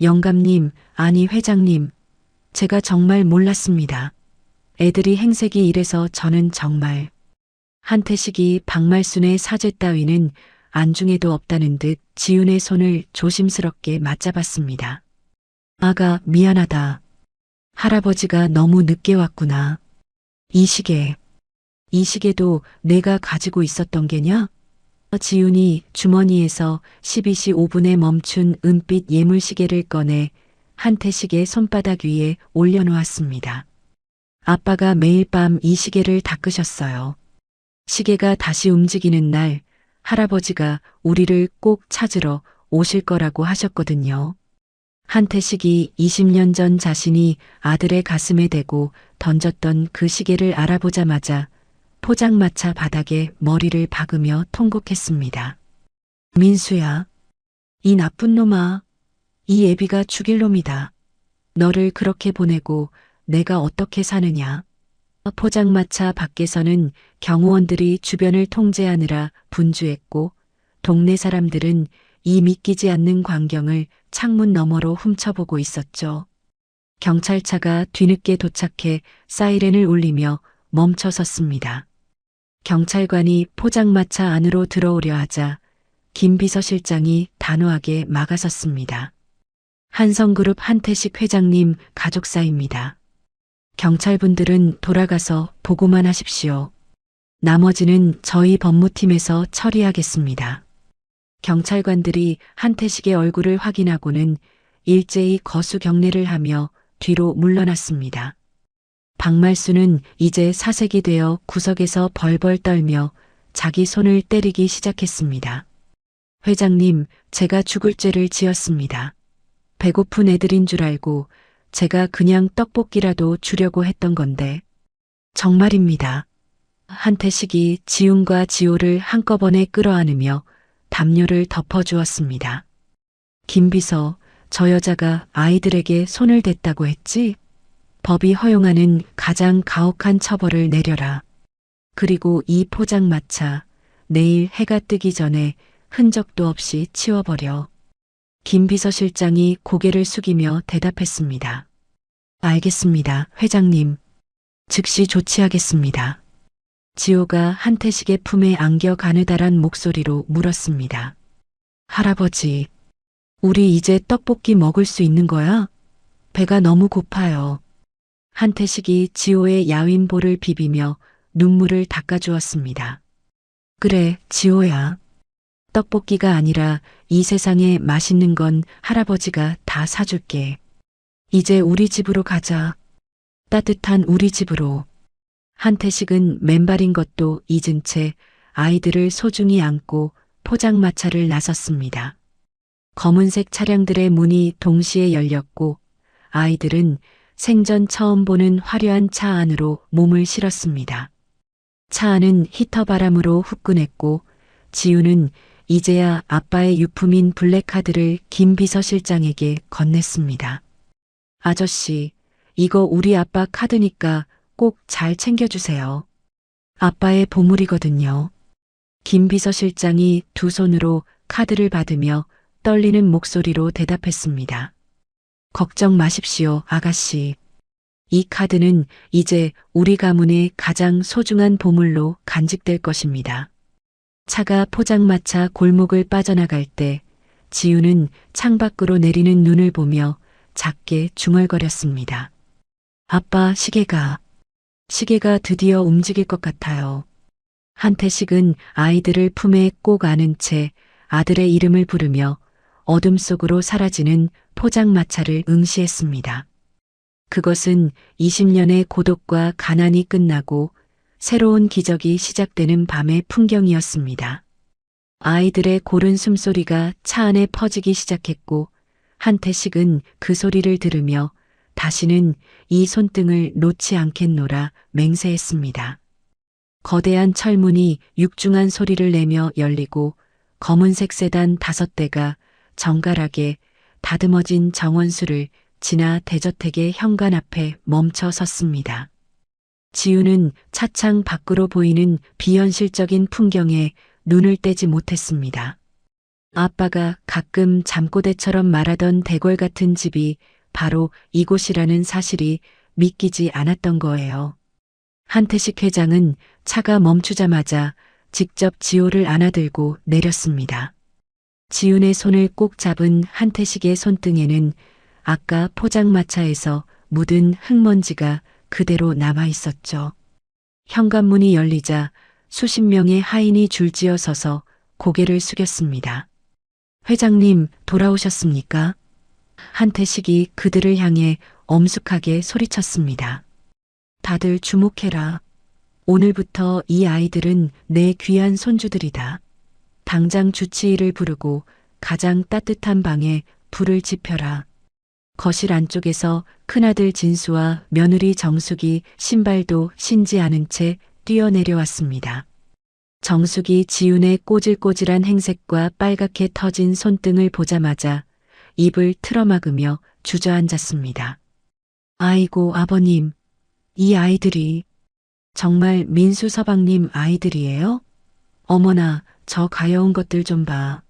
Speaker 1: 영감님, 아니 회장님, 제가 정말 몰랐습니다. 애들이 행색이 이래서 저는 정말. 한태식이 박말순의 사죄 따위는 안중에도 없다는 듯 지훈의 손을 조심스럽게 맞잡았습니다. 아가, 미안하다. 할아버지가 너무 늦게 왔구나. 이 시계도 내가 가지고 있었던 게냐? 지훈이 주머니에서 12시 5분에 멈춘 은빛 예물시계를 꺼내 한태식의 손바닥 위에 올려놓았습니다. 아빠가 매일 밤 이 시계를 닦으셨어요. 시계가 다시 움직이는 날 할아버지가 우리를 꼭 찾으러 오실 거라고 하셨거든요. 한태식이 20년 전 자신이 아들의 가슴에 대고 던졌던 그 시계를 알아보자마자 포장마차 바닥에 머리를 박으며 통곡했습니다. 민수야, 이 나쁜 놈아, 이 애비가 죽일 놈이다. 너를 그렇게 보내고 내가 어떻게 사느냐. 포장마차 밖에서는 경호원들이 주변을 통제하느라 분주했고 동네 사람들은 이 믿기지 않는 광경을 창문 너머로 훔쳐보고 있었죠. 경찰차가 뒤늦게 도착해 사이렌을 울리며 멈춰 섰습니다. 경찰관이 포장마차 안으로 들어오려 하자 김 비서실장이 단호하게 막아섰습니다. 한성그룹 한태식 회장님 가족사입니다. 경찰분들은 돌아가서 보고만 하십시오. 나머지는 저희 법무팀에서 처리하겠습니다. 경찰관들이 한태식의 얼굴을 확인하고는 일제히 거수 경례를 하며 뒤로 물러났습니다. 박말수는 이제 사색이 되어 구석에서 벌벌 떨며 자기 손을 때리기 시작했습니다. 회장님, 제가 죽을 죄를 지었습니다. 배고픈 애들인 줄 알고 제가 그냥 떡볶이라도 주려고 했던 건데. 정말입니다. 한태식이 지훈과 지호를 한꺼번에 끌어안으며 담요를 덮어주었습니다. 김비서, 저 여자가 아이들에게 손을 댔다고 했지? 법이 허용하는 가장 가혹한 처벌을 내려라. 그리고 이 포장마차 내일 해가 뜨기 전에 흔적도 없이 치워버려. 김 비서실장이 고개를 숙이며 대답했습니다. 알겠습니다, 회장님. 즉시 조치하겠습니다. 지호가 한태식의 품에 안겨 가느다란 목소리로 물었습니다. 할아버지, 우리 이제 떡볶이 먹을 수 있는 거야? 배가 너무 고파요. 한태식이 지호의 야윈 볼을 비비며 눈물을 닦아주었습니다. 그래, 지호야. 떡볶이가 아니라 이 세상에 맛있는 건 할아버지가 다 사줄게. 이제 우리 집으로 가자. 따뜻한 우리 집으로. 한태식은 맨발인 것도 잊은 채 아이들을 소중히 안고 포장마차를 나섰습니다. 검은색 차량들의 문이 동시에 열렸고 아이들은 생전 처음 보는 화려한 차 안으로 몸을 실었습니다. 차 안은 히터 바람으로 후끈했고 지우는 이제야 아빠의 유품인 블랙카드를 김 비서실장에게 건넸습니다. 아저씨, 이거 우리 아빠 카드니까 꼭 잘 챙겨주세요. 아빠의 보물이거든요. 김 비서실장이 두 손으로 카드를 받으며 떨리는 목소리로 대답했습니다. 걱정 마십시오, 아가씨. 이 카드는 이제 우리 가문의 가장 소중한 보물로 간직될 것입니다. 차가 포장마차 골목을 빠져나갈 때 지우는 창밖으로 내리는 눈을 보며 작게 중얼거렸습니다. 아빠, 시계가 드디어 움직일 것 같아요. 한태식은 아이들을 품에 꼭 안은 채 아들의 이름을 부르며 어둠 속으로 사라지는 포장마차를 응시했습니다. 그것은 20년의 고독과 가난이 끝나고 새로운 기적이 시작되는 밤의 풍경이었습니다. 아이들의 고른 숨소리가 차 안에 퍼지기 시작했고 한태식은 그 소리를 들으며 다시는 이 손등을 놓지 않겠노라 맹세했습니다. 거대한 철문이 육중한 소리를 내며 열리고 검은색 세단 5대가 정갈하게 다듬어진 정원수를 지나 대저택의 현관 앞에 멈춰 섰습니다. 지우는 차창 밖으로 보이는 비현실적인 풍경에 눈을 떼지 못했습니다. 아빠가 가끔 잠꼬대처럼 말하던 대궐 같은 집이 바로 이곳이라는 사실이 믿기지 않았던 거예요. 한태식 회장은 차가 멈추자마자 직접 지호를 안아들고 내렸습니다. 지훈의 손을 꼭 잡은 한태식의 손등에는 아까 포장마차에서 묻은 흙먼지가 그대로 남아 있었죠. 현관문이 열리자 수십 명의 하인이 줄지어 서서 고개를 숙였습니다. 회장님, 돌아오셨습니까? 한태식이 그들을 향해 엄숙하게 소리쳤습니다. 다들 주목해라. 오늘부터 이 아이들은 내 귀한 손주들이다. 당장 주치의를 부르고 가장 따뜻한 방에 불을 지펴라. 거실 안쪽에서 큰아들 진수와 며느리 정숙이 신발도 신지 않은 채 뛰어내려왔습니다. 정숙이 지훈의 꼬질꼬질한 행색과 빨갛게 터진 손등을 보자마자 입을 틀어막으며 주저앉았습니다. 아이고, 아버님, 이 아이들이. 정말 민수 서방님 아이들이에요? 어머나, 저 가여운 것들 좀 봐.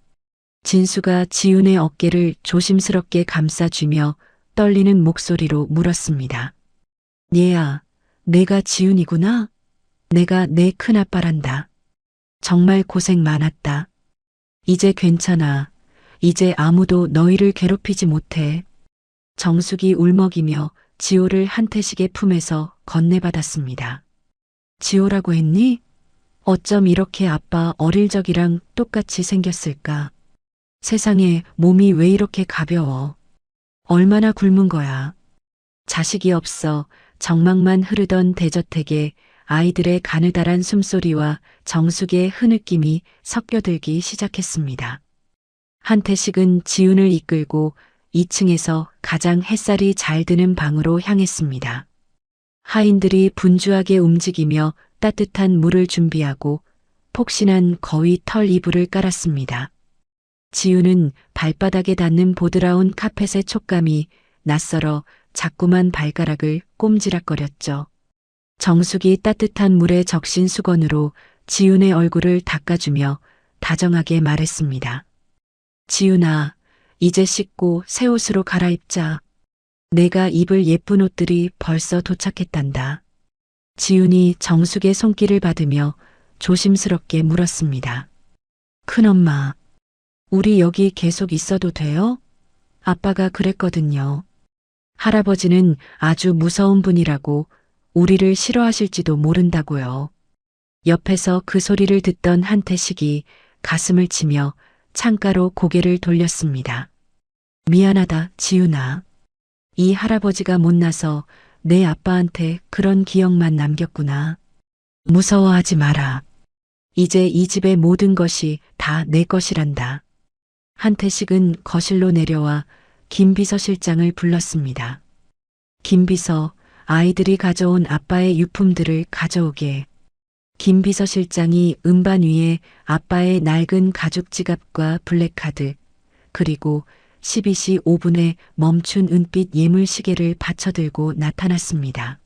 Speaker 1: 진수가 지훈의 어깨를 조심스럽게 감싸주며 떨리는 목소리로 물었습니다. 얘야, 내가 지훈이구나? 내가 내 큰아빠란다. 정말 고생 많았다. 이제 괜찮아. 이제 아무도 너희를 괴롭히지 못해. 정숙이 울먹이며 지호를 한태식의 품에서 건네받았습니다. 지호라고 했니? 어쩜 이렇게 아빠 어릴 적이랑 똑같이 생겼을까? 세상에 몸이 왜 이렇게 가벼워? 얼마나 굶은 거야? 자식이 없어 정막만 흐르던 대저택에 아이들의 가느다란 숨소리와 정숙의 흐느낌이 섞여들기 시작했습니다. 한태식은 지훈을 이끌고 2층에서 가장 햇살이 잘 드는 방으로 향했습니다. 하인들이 분주하게 움직이며 따뜻한 물을 준비하고 폭신한 거위 털 이불을 깔았습니다. 지훈은 발바닥에 닿는 보드라운 카펫의 촉감이 낯설어 자꾸만 발가락을 꼼지락거렸죠. 정숙이 따뜻한 물에 적신 수건으로 지훈의 얼굴을 닦아주며 다정하게 말했습니다. 지훈아, 이제 씻고 새 옷으로 갈아입자. 내가 입을 예쁜 옷들이 벌써 도착했단다. 지훈이 정숙의 손길을 받으며 조심스럽게 물었습니다. 큰엄마, 우리 여기 계속 있어도 돼요? 아빠가 그랬거든요. 할아버지는 아주 무서운 분이라고 우리를 싫어하실지도 모른다고요. 옆에서 그 소리를 듣던 한태식이 가슴을 치며 창가로 고개를 돌렸습니다. 미안하다, 지훈아. 이 할아버지가 못나서 내 아빠한테 그런 기억만 남겼구나. 무서워하지 마라. 이제 이 집의 모든 것이 다 내 것이란다. 한태식은 거실로 내려와 김 비서실장을 불렀습니다. 김 비서, 아이들이 가져온 아빠의 유품들을 가져오게. 김 비서실장이 음반 위에 아빠의 낡은 가죽 지갑과 블랙카드, 그리고 12시 5분에 멈춘 은빛 예물 시계를 받쳐들고 나타났습니다.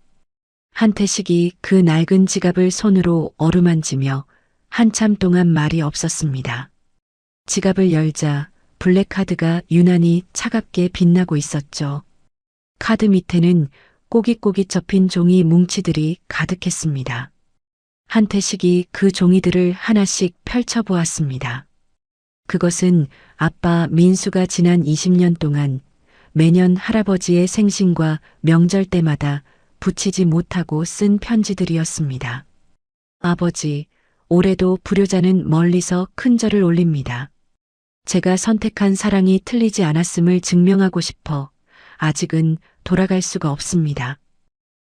Speaker 1: 한태식이 그 낡은 지갑을 손으로 어루만지며 한참 동안 말이 없었습니다. 지갑을 열자 블랙카드가 유난히 차갑게 빛나고 있었죠. 카드 밑에는 꼬깃꼬깃 접힌 종이 뭉치들이 가득했습니다. 한태식이 그 종이들을 하나씩 펼쳐보았습니다. 그것은 아빠 민수가 지난 20년 동안 매년 할아버지의 생신과 명절 때마다 붙이지 못하고 쓴 편지들이었습니다. 아버지, 올해도 불효자는 멀리서 큰 절을 올립니다. 제가 선택한 사랑이 틀리지 않았음을 증명하고 싶어 아직은 돌아갈 수가 없습니다.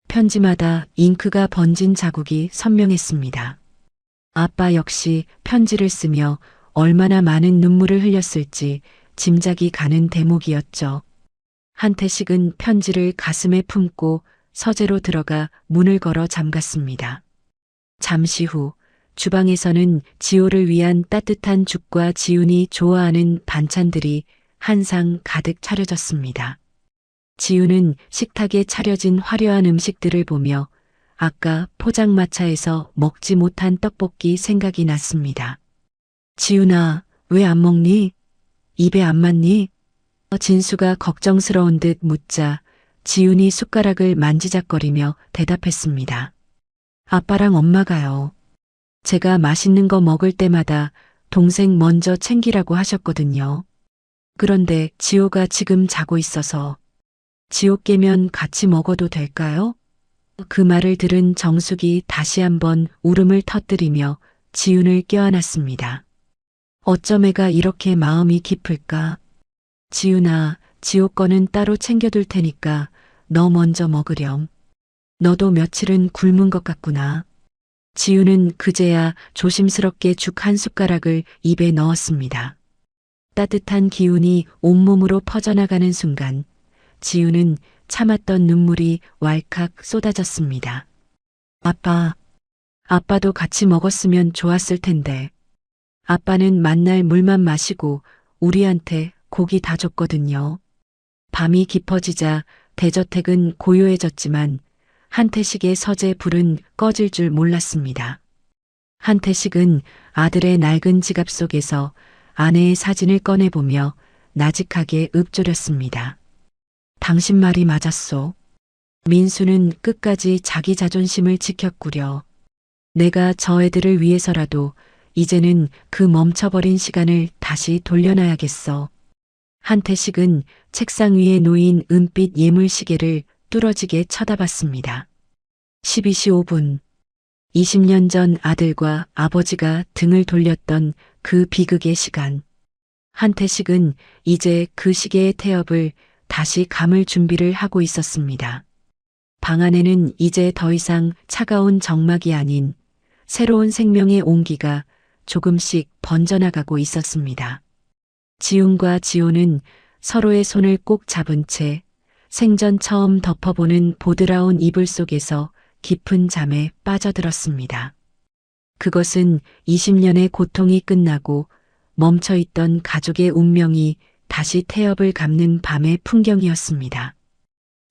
Speaker 1: 편지마다 잉크가 번진 자국이 선명했습니다. 아빠 역시 편지를 쓰며 얼마나 많은 눈물을 흘렸을지 짐작이 가는 대목이었죠. 한태식은 편지를 가슴에 품고 서재로 들어가 문을 걸어 잠갔습니다. 잠시 후 주방에서는 지호를 위한 따뜻한 죽과 지훈이 좋아하는 반찬들이 한 상 가득 차려졌습니다. 지훈은 식탁에 차려진 화려한 음식들을 보며 아까 포장마차에서 먹지 못한 떡볶이 생각이 났습니다. 지훈아, 왜 안 먹니? 입에 안 맞니? 진수가 걱정스러운 듯 묻자 지훈이 숟가락을 만지작거리며 대답했습니다. 아빠랑 엄마가요. 제가 맛있는 거 먹을 때마다 동생 먼저 챙기라고 하셨거든요. 그런데 지호가 지금 자고 있어서 지호 깨면 같이 먹어도 될까요? 그 말을 들은 정숙이 다시 한번 울음을 터뜨리며 지훈을 껴안았습니다. 어쩜 애가 이렇게 마음이 깊을까? 지훈아, 지호 거는 따로 챙겨둘 테니까 너 먼저 먹으렴. 너도 며칠은 굶은 것 같구나. 지훈은 그제야 조심스럽게 죽 한 숟가락을 입에 넣었습니다. 따뜻한 기운이 온몸으로 퍼져나가는 순간 지훈은 참았던 눈물이 왈칵 쏟아졌습니다. 아빠도 같이 먹었으면 좋았을 텐데. 아빠는 만날 물만 마시고 우리한테 고기 다 줬거든요. 밤이 깊어지자 대저택은 고요해졌지만 한태식의 서재 불은 꺼질 줄 몰랐습니다. 한태식은 아들의 낡은 지갑 속에서 아내의 사진을 꺼내보며 나직하게 읊조렸습니다. 당신 말이 맞았소. 민수는 끝까지 자기 자존심을 지켰구려. 내가 저 애들을 위해서라도 이제는 그 멈춰버린 시간을 다시 돌려놔야겠어. 한태식은 책상 위에 놓인 은빛 예물시계를 뚫어지게 쳐다봤습니다. 12시 5분. 20년 전 아들과 아버지가 등을 돌렸던 그 비극의 시간. 한태식은 이제 그 시계의 태엽을 다시 감을 준비를 하고 있었습니다. 방 안에는 이제 더 이상 차가운 정막이 아닌 새로운 생명의 온기가 조금씩 번져나가고 있었습니다. 지훈과 지호는 서로의 손을 꼭 잡은 채 생전 처음 덮어보는 보드라운 이불 속에서 깊은 잠에 빠져들었습니다. 그것은 20년의 고통이 끝나고 멈춰있던 가족의 운명이 다시 태엽을 감는 밤의 풍경이었습니다.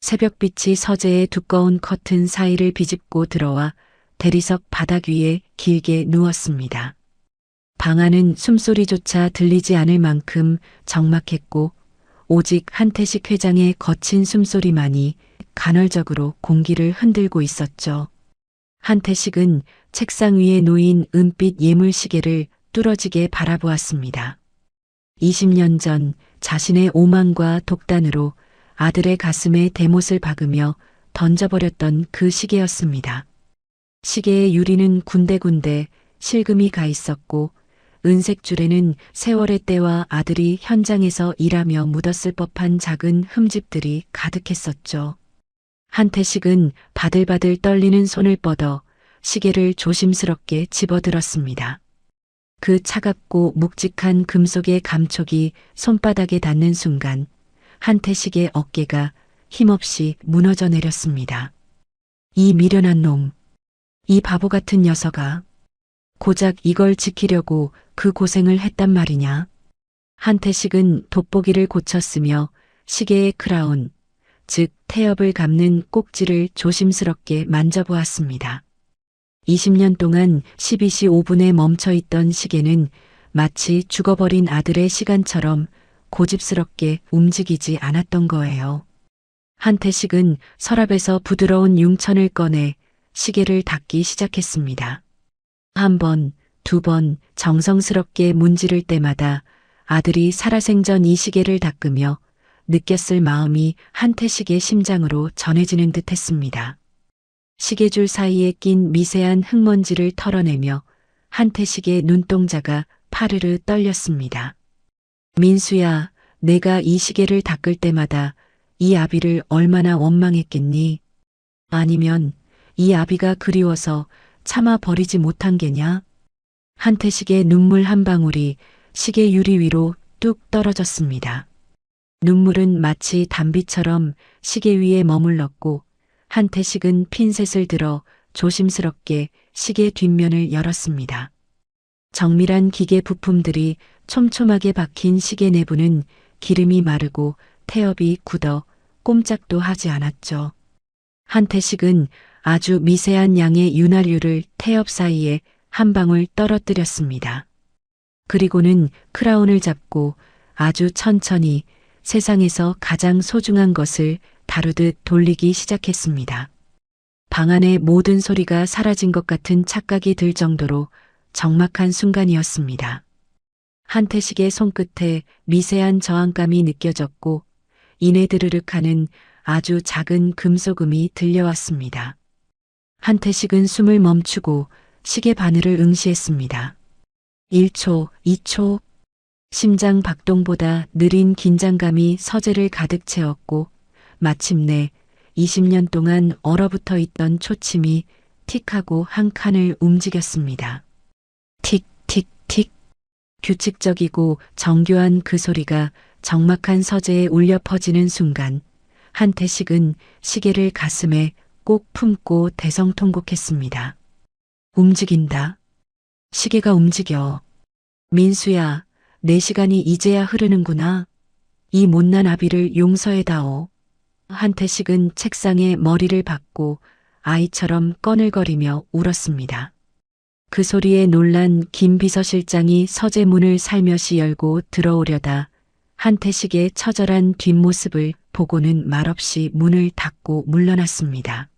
Speaker 1: 새벽빛이 서재의 두꺼운 커튼 사이를 비집고 들어와 대리석 바닥 위에 길게 누웠습니다. 방 안은 숨소리조차 들리지 않을 만큼 적막했고 오직 한태식 회장의 거친 숨소리만이 간헐적으로 공기를 흔들고 있었죠. 한태식은 책상 위에 놓인 은빛 예물시계를 뚫어지게 바라보았습니다. 20년 전 자신의 오만과 독단으로 아들의 가슴에 대못을 박으며 던져버렸던 그 시계였습니다. 시계의 유리는 군데군데 실금이 가 있었고 은색 줄에는 세월의 때와 아들이 현장에서 일하며 묻었을 법한 작은 흠집들이 가득했었죠. 한태식은 바들바들 떨리는 손을 뻗어 시계를 조심스럽게 집어들었습니다. 그 차갑고 묵직한 금속의 감촉이 손바닥에 닿는 순간 한태식의 어깨가 힘없이 무너져 내렸습니다. 이 미련한 놈, 이 바보 같은 녀석아. 고작 이걸 지키려고 그 고생을 했단 말이냐. 한태식은 돋보기를 고쳤으며 시계의 크라운, 즉 태엽을 감는 꼭지를 조심스럽게 만져보았습니다. 20년 동안 12시 5분에 멈춰있던 시계는 마치 죽어버린 아들의 시간처럼 고집스럽게 움직이지 않았던 거예요. 한태식은 서랍에서 부드러운 융천을 꺼내 시계를 닦기 시작했습니다. 한 번, 두 번 정성스럽게 문지를 때마다 아들이 살아생전 이 시계를 닦으며 느꼈을 마음이 한태식의 심장으로 전해지는 듯 했습니다. 시계줄 사이에 낀 미세한 흙먼지를 털어내며 한태식의 눈동자가 파르르 떨렸습니다. 민수야, 내가 이 시계를 닦을 때마다 이 아비를 얼마나 원망했겠니? 아니면 이 아비가 그리워서 참아 버리지 못한 게냐? 한태식의 눈물 한 방울이 시계 유리 위로 뚝 떨어졌습니다. 눈물은 마치 단비처럼 시계 위에 머물렀고 한태식은 핀셋을 들어 조심스럽게 시계 뒷면을 열었습니다. 정밀한 기계 부품들이 촘촘하게 박힌 시계 내부는 기름이 마르고 태엽이 굳어 꼼짝도 하지 않았죠. 한태식은 아주 미세한 양의 윤활유를 태엽 사이에 한 방울 떨어뜨렸습니다. 그리고는 크라운을 잡고 아주 천천히 세상에서 가장 소중한 것을 다루듯 돌리기 시작했습니다. 방 안의 모든 소리가 사라진 것 같은 착각이 들 정도로 적막한 순간이었습니다. 한태식의 손끝에 미세한 저항감이 느껴졌고 이내 드르륵하는 아주 작은 금속음이 들려왔습니다. 한태식은 숨을 멈추고 시계 바늘을 응시했습니다. 1초, 2초. 심장 박동보다 느린 긴장감이 서재를 가득 채웠고 마침내 20년 동안 얼어붙어 있던 초침이 틱하고 한 칸을 움직였습니다. 틱, 틱, 틱. 규칙적이고 정교한 그 소리가 적막한 서재에 울려 퍼지는 순간 한태식은 시계를 가슴에 꼭 품고 대성통곡했습니다. 움직인다. 시계가 움직여. 민수야, 내 시간이 이제야 흐르는구나. 이 못난 아비를 용서해다오. 한태식은 책상에 머리를 박고 아이처럼 꺼늘거리며 울었습니다. 그 소리에 놀란 김 비서실장이 서재문을 살며시 열고 들어오려다 한태식의 처절한 뒷모습을 보고는 말없이 문을 닫고 물러났습니다.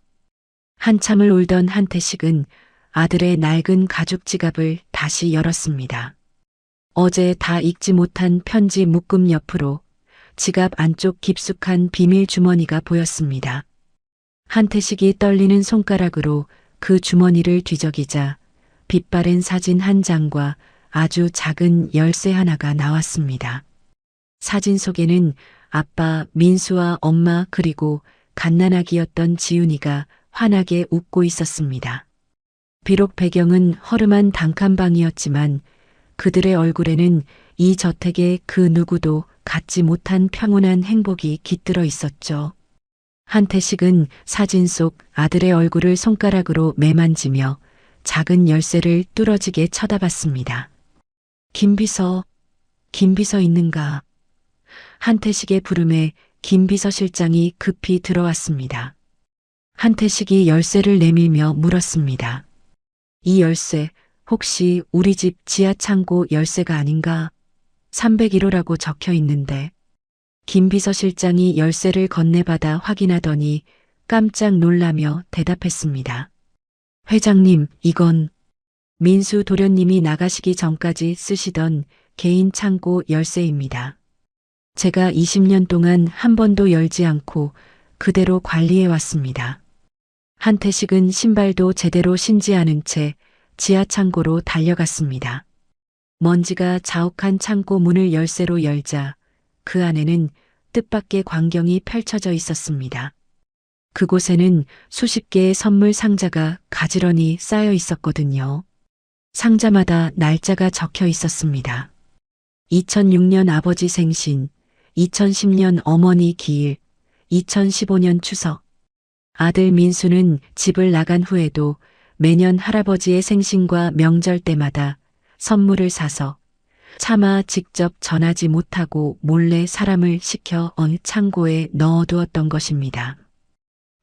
Speaker 1: 한참을 울던 한태식은 아들의 낡은 가죽 지갑을 다시 열었습니다. 어제 다 읽지 못한 편지 묶음 옆으로 지갑 안쪽 깊숙한 비밀 주머니가 보였습니다. 한태식이 떨리는 손가락으로 그 주머니를 뒤적이자 빛바랜 사진 한 장과 아주 작은 열쇠 하나가 나왔습니다. 사진 속에는 아빠 민수와 엄마 그리고 갓난아기였던 지훈이가 환하게 웃고 있었습니다. 비록 배경은 허름한 단칸방이었지만 그들의 얼굴에는 이 저택의 그 누구도 갖지 못한 평온한 행복이 깃들어 있었죠. 한태식은 사진 속 아들의 얼굴을 손가락으로 매만지며 작은 열쇠를 뚫어지게 쳐다봤습니다. 김비서 있는가? 한태식의 부름에 김비서실장이 급히 들어왔습니다. 한태식이 열쇠를 내밀며 물었습니다. 이 열쇠 혹시 우리 집 지하창고 열쇠가 아닌가? 301호라고 적혀 있는데. 김비서실장이 열쇠를 건네받아 확인하더니 깜짝 놀라며 대답했습니다. 회장님, 이건 민수 도련님이 나가시기 전까지 쓰시던 개인 창고 열쇠입니다. 제가 20년 동안 한 번도 열지 않고 그대로 관리해 왔습니다. 한태식은 신발도 제대로 신지 않은 채 지하 창고로 달려갔습니다. 먼지가 자욱한 창고 문을 열쇠로 열자 그 안에는 뜻밖의 광경이 펼쳐져 있었습니다. 그곳에는 수십 개의 선물 상자가 가지런히 쌓여 있었거든요. 상자마다 날짜가 적혀 있었습니다. 2006년 아버지 생신, 2010년 어머니 기일, 2015년 추석. 아들 민수는 집을 나간 후에도 매년 할아버지의 생신과 명절 때마다 선물을 사서 차마 직접 전하지 못하고 몰래 사람을 시켜 어느 창고에 넣어두었던 것입니다.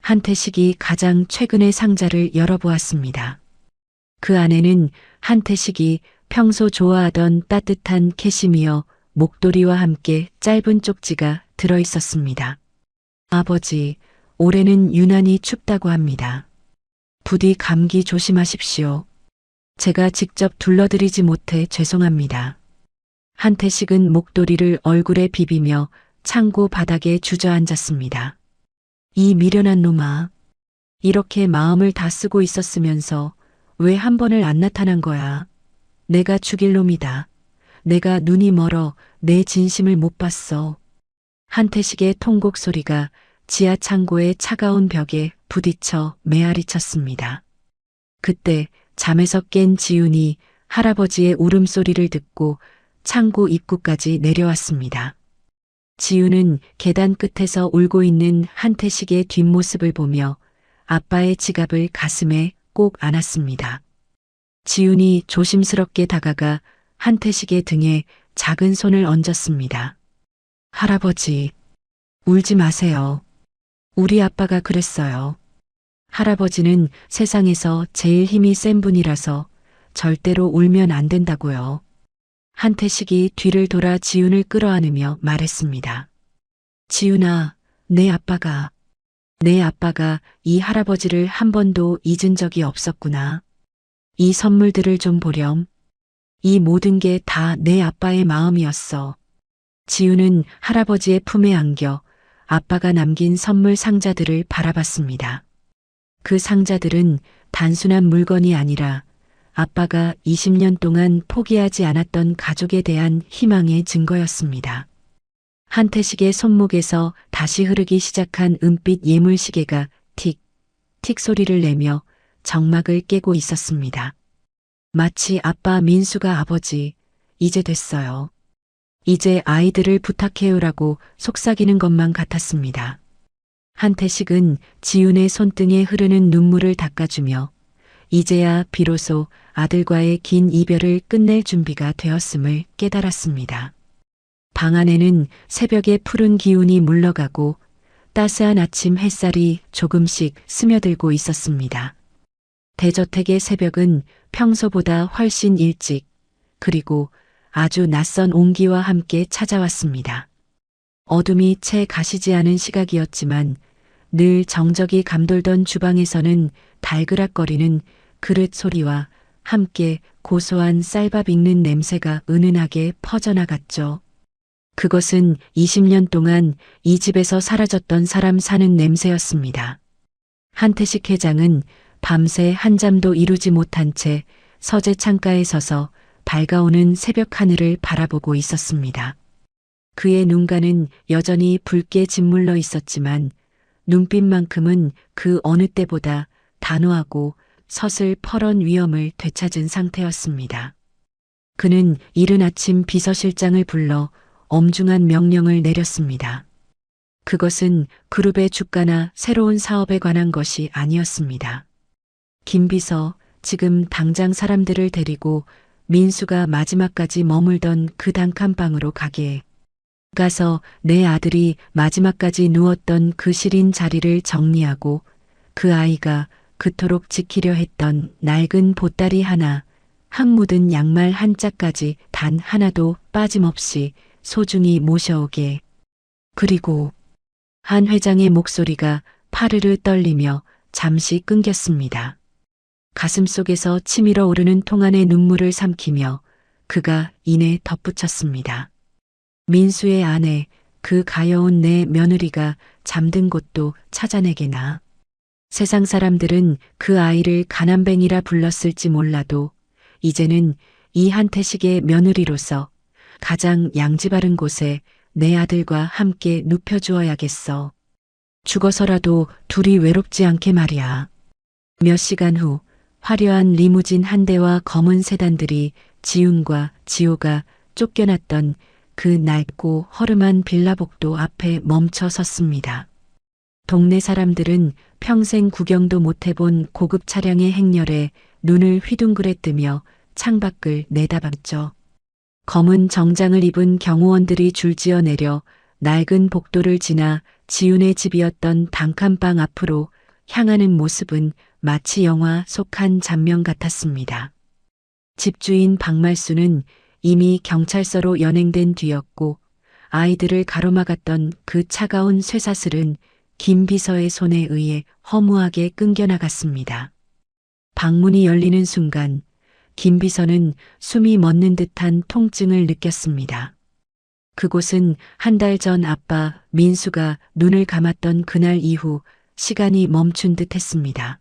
Speaker 1: 한태식이 가장 최근의 상자를 열어보았습니다. 그 안에는 한태식이 평소 좋아하던 따뜻한 캐시미어 목도리와 함께 짧은 쪽지가 들어있었습니다. 아버지, 올해는 유난히 춥다고 합니다. 부디 감기 조심하십시오. 제가 직접 둘러드리지 못해 죄송합니다. 한태식은 목도리를 얼굴에 비비며 창고 바닥에 주저앉았습니다. 이 미련한 놈아. 이렇게 마음을 다 쓰고 있었으면서 왜 한 번을 안 나타난 거야. 내가 죽일 놈이다. 내가 눈이 멀어 내 진심을 못 봤어. 한태식의 통곡 소리가 지하 창고의 차가운 벽에 부딪혀 메아리 쳤습니다. 그때 잠에서 깬 지훈이 할아버지의 울음소리를 듣고 창고 입구까지 내려왔습니다. 지훈은 계단 끝에서 울고 있는 한태식의 뒷모습을 보며 아빠의 지갑을 가슴에 꼭 안았습니다. 지훈이 조심스럽게 다가가 한태식의 등에 작은 손을 얹었습니다. 할아버지, 울지 마세요. 우리 아빠가 그랬어요. 할아버지는 세상에서 제일 힘이 센 분이라서 절대로 울면 안 된다고요. 한태식이 뒤를 돌아 지훈을 끌어안으며 말했습니다. 지훈아, 내 아빠가 이 할아버지를 한 번도 잊은 적이 없었구나. 이 선물들을 좀 보렴. 이 모든 게 다 내 아빠의 마음이었어. 지훈은 할아버지의 품에 안겨 아빠가 남긴 선물 상자들을 바라봤습니다. 그 상자들은 단순한 물건이 아니라 아빠가 20년 동안 포기하지 않았던 가족에 대한 희망의 증거였습니다. 한태식의 손목에서 다시 흐르기 시작한 은빛 예물시계가 틱, 틱 소리를 내며 정막을 깨고 있었습니다. 마치 아빠 민수가 아버지, 이제 됐어요. 이제 아이들을 부탁해요라고 속삭이는 것만 같았습니다. 한태식은 지훈의 손등에 흐르는 눈물을 닦아주며 이제야 비로소 아들과의 긴 이별을 끝낼 준비가 되었음을 깨달았습니다. 방 안에는 새벽의 푸른 기운이 물러가고 따스한 아침 햇살이 조금씩 스며들고 있었습니다. 대저택의 새벽은 평소보다 훨씬 일찍, 그리고 아주 낯선 온기와 함께 찾아왔습니다. 어둠이 채 가시지 않은 시각이었지만 늘 정적이 감돌던 주방에서는 달그락거리는 그릇 소리와 함께 고소한 쌀밥 익는 냄새가 은은하게 퍼져나갔죠. 그것은 20년 동안 이 집에서 사라졌던 사람 사는 냄새였습니다. 한태식 회장은 밤새 한잠도 이루지 못한 채 서재 창가에 서서 밝아오는 새벽 하늘을 바라보고 있었습니다. 그의 눈가는 여전히 붉게 짓물러 있었지만 눈빛만큼은 그 어느 때보다 단호하고 서슬퍼런 위엄을 되찾은 상태였습니다. 그는 이른 아침 비서실장을 불러 엄중한 명령을 내렸습니다. 그것은 그룹의 주가나 새로운 사업에 관한 것이 아니었습니다. 김 비서, 지금 당장 사람들을 데리고 민수가 마지막까지 머물던 그 단칸방으로 가서 내 아들이 마지막까지 누웠던 그 시린 자리를 정리하고 그 아이가 그토록 지키려 했던 낡은 보따리 하나, 흙 묻은 양말 한 짝까지 단 하나도 빠짐없이 소중히 모셔오게. 그리고 한 회장의 목소리가 파르르 떨리며 잠시 끊겼습니다. 가슴속에서 치밀어 오르는 통안의 눈물을 삼키며 그가 이내 덧붙였습니다. 민수의 아내, 그 가여운 내 며느리가 잠든 곳도 찾아내게나. 세상 사람들은 그 아이를 가난뱅이라 불렀을지 몰라도 이제는 이 한태식의 며느리로서 가장 양지 바른 곳에 내 아들과 함께 눕혀주어야겠어. 죽어서라도 둘이 외롭지 않게 말이야. 몇 시간 후 화려한 리무진 한 대와 검은 세단들이 지훈과 지호가 쫓겨났던 그 낡고 허름한 빌라복도 앞에 멈춰 섰습니다. 동네 사람들은 평생 구경도 못 해본 고급 차량의 행렬에 눈을 휘둥그레 뜨며 창밖을 내다봤죠. 검은 정장을 입은 경호원들이 줄지어 내려 낡은 복도를 지나 지훈의 집이었던 단칸방 앞으로 향하는 모습은 마치 영화 속 한 장면 같았습니다. 집주인 박말수는 이미 경찰서로 연행된 뒤였고 아이들을 가로막았던 그 차가운 쇠사슬은 김 비서의 손에 의해 허무하게 끊겨나갔습니다. 방문이 열리는 순간 김 비서는 숨이 멎는 듯한 통증을 느꼈습니다. 그곳은 한 달 전 아빠 민수가 눈을 감았던 그날 이후 시간이 멈춘 듯 했습니다.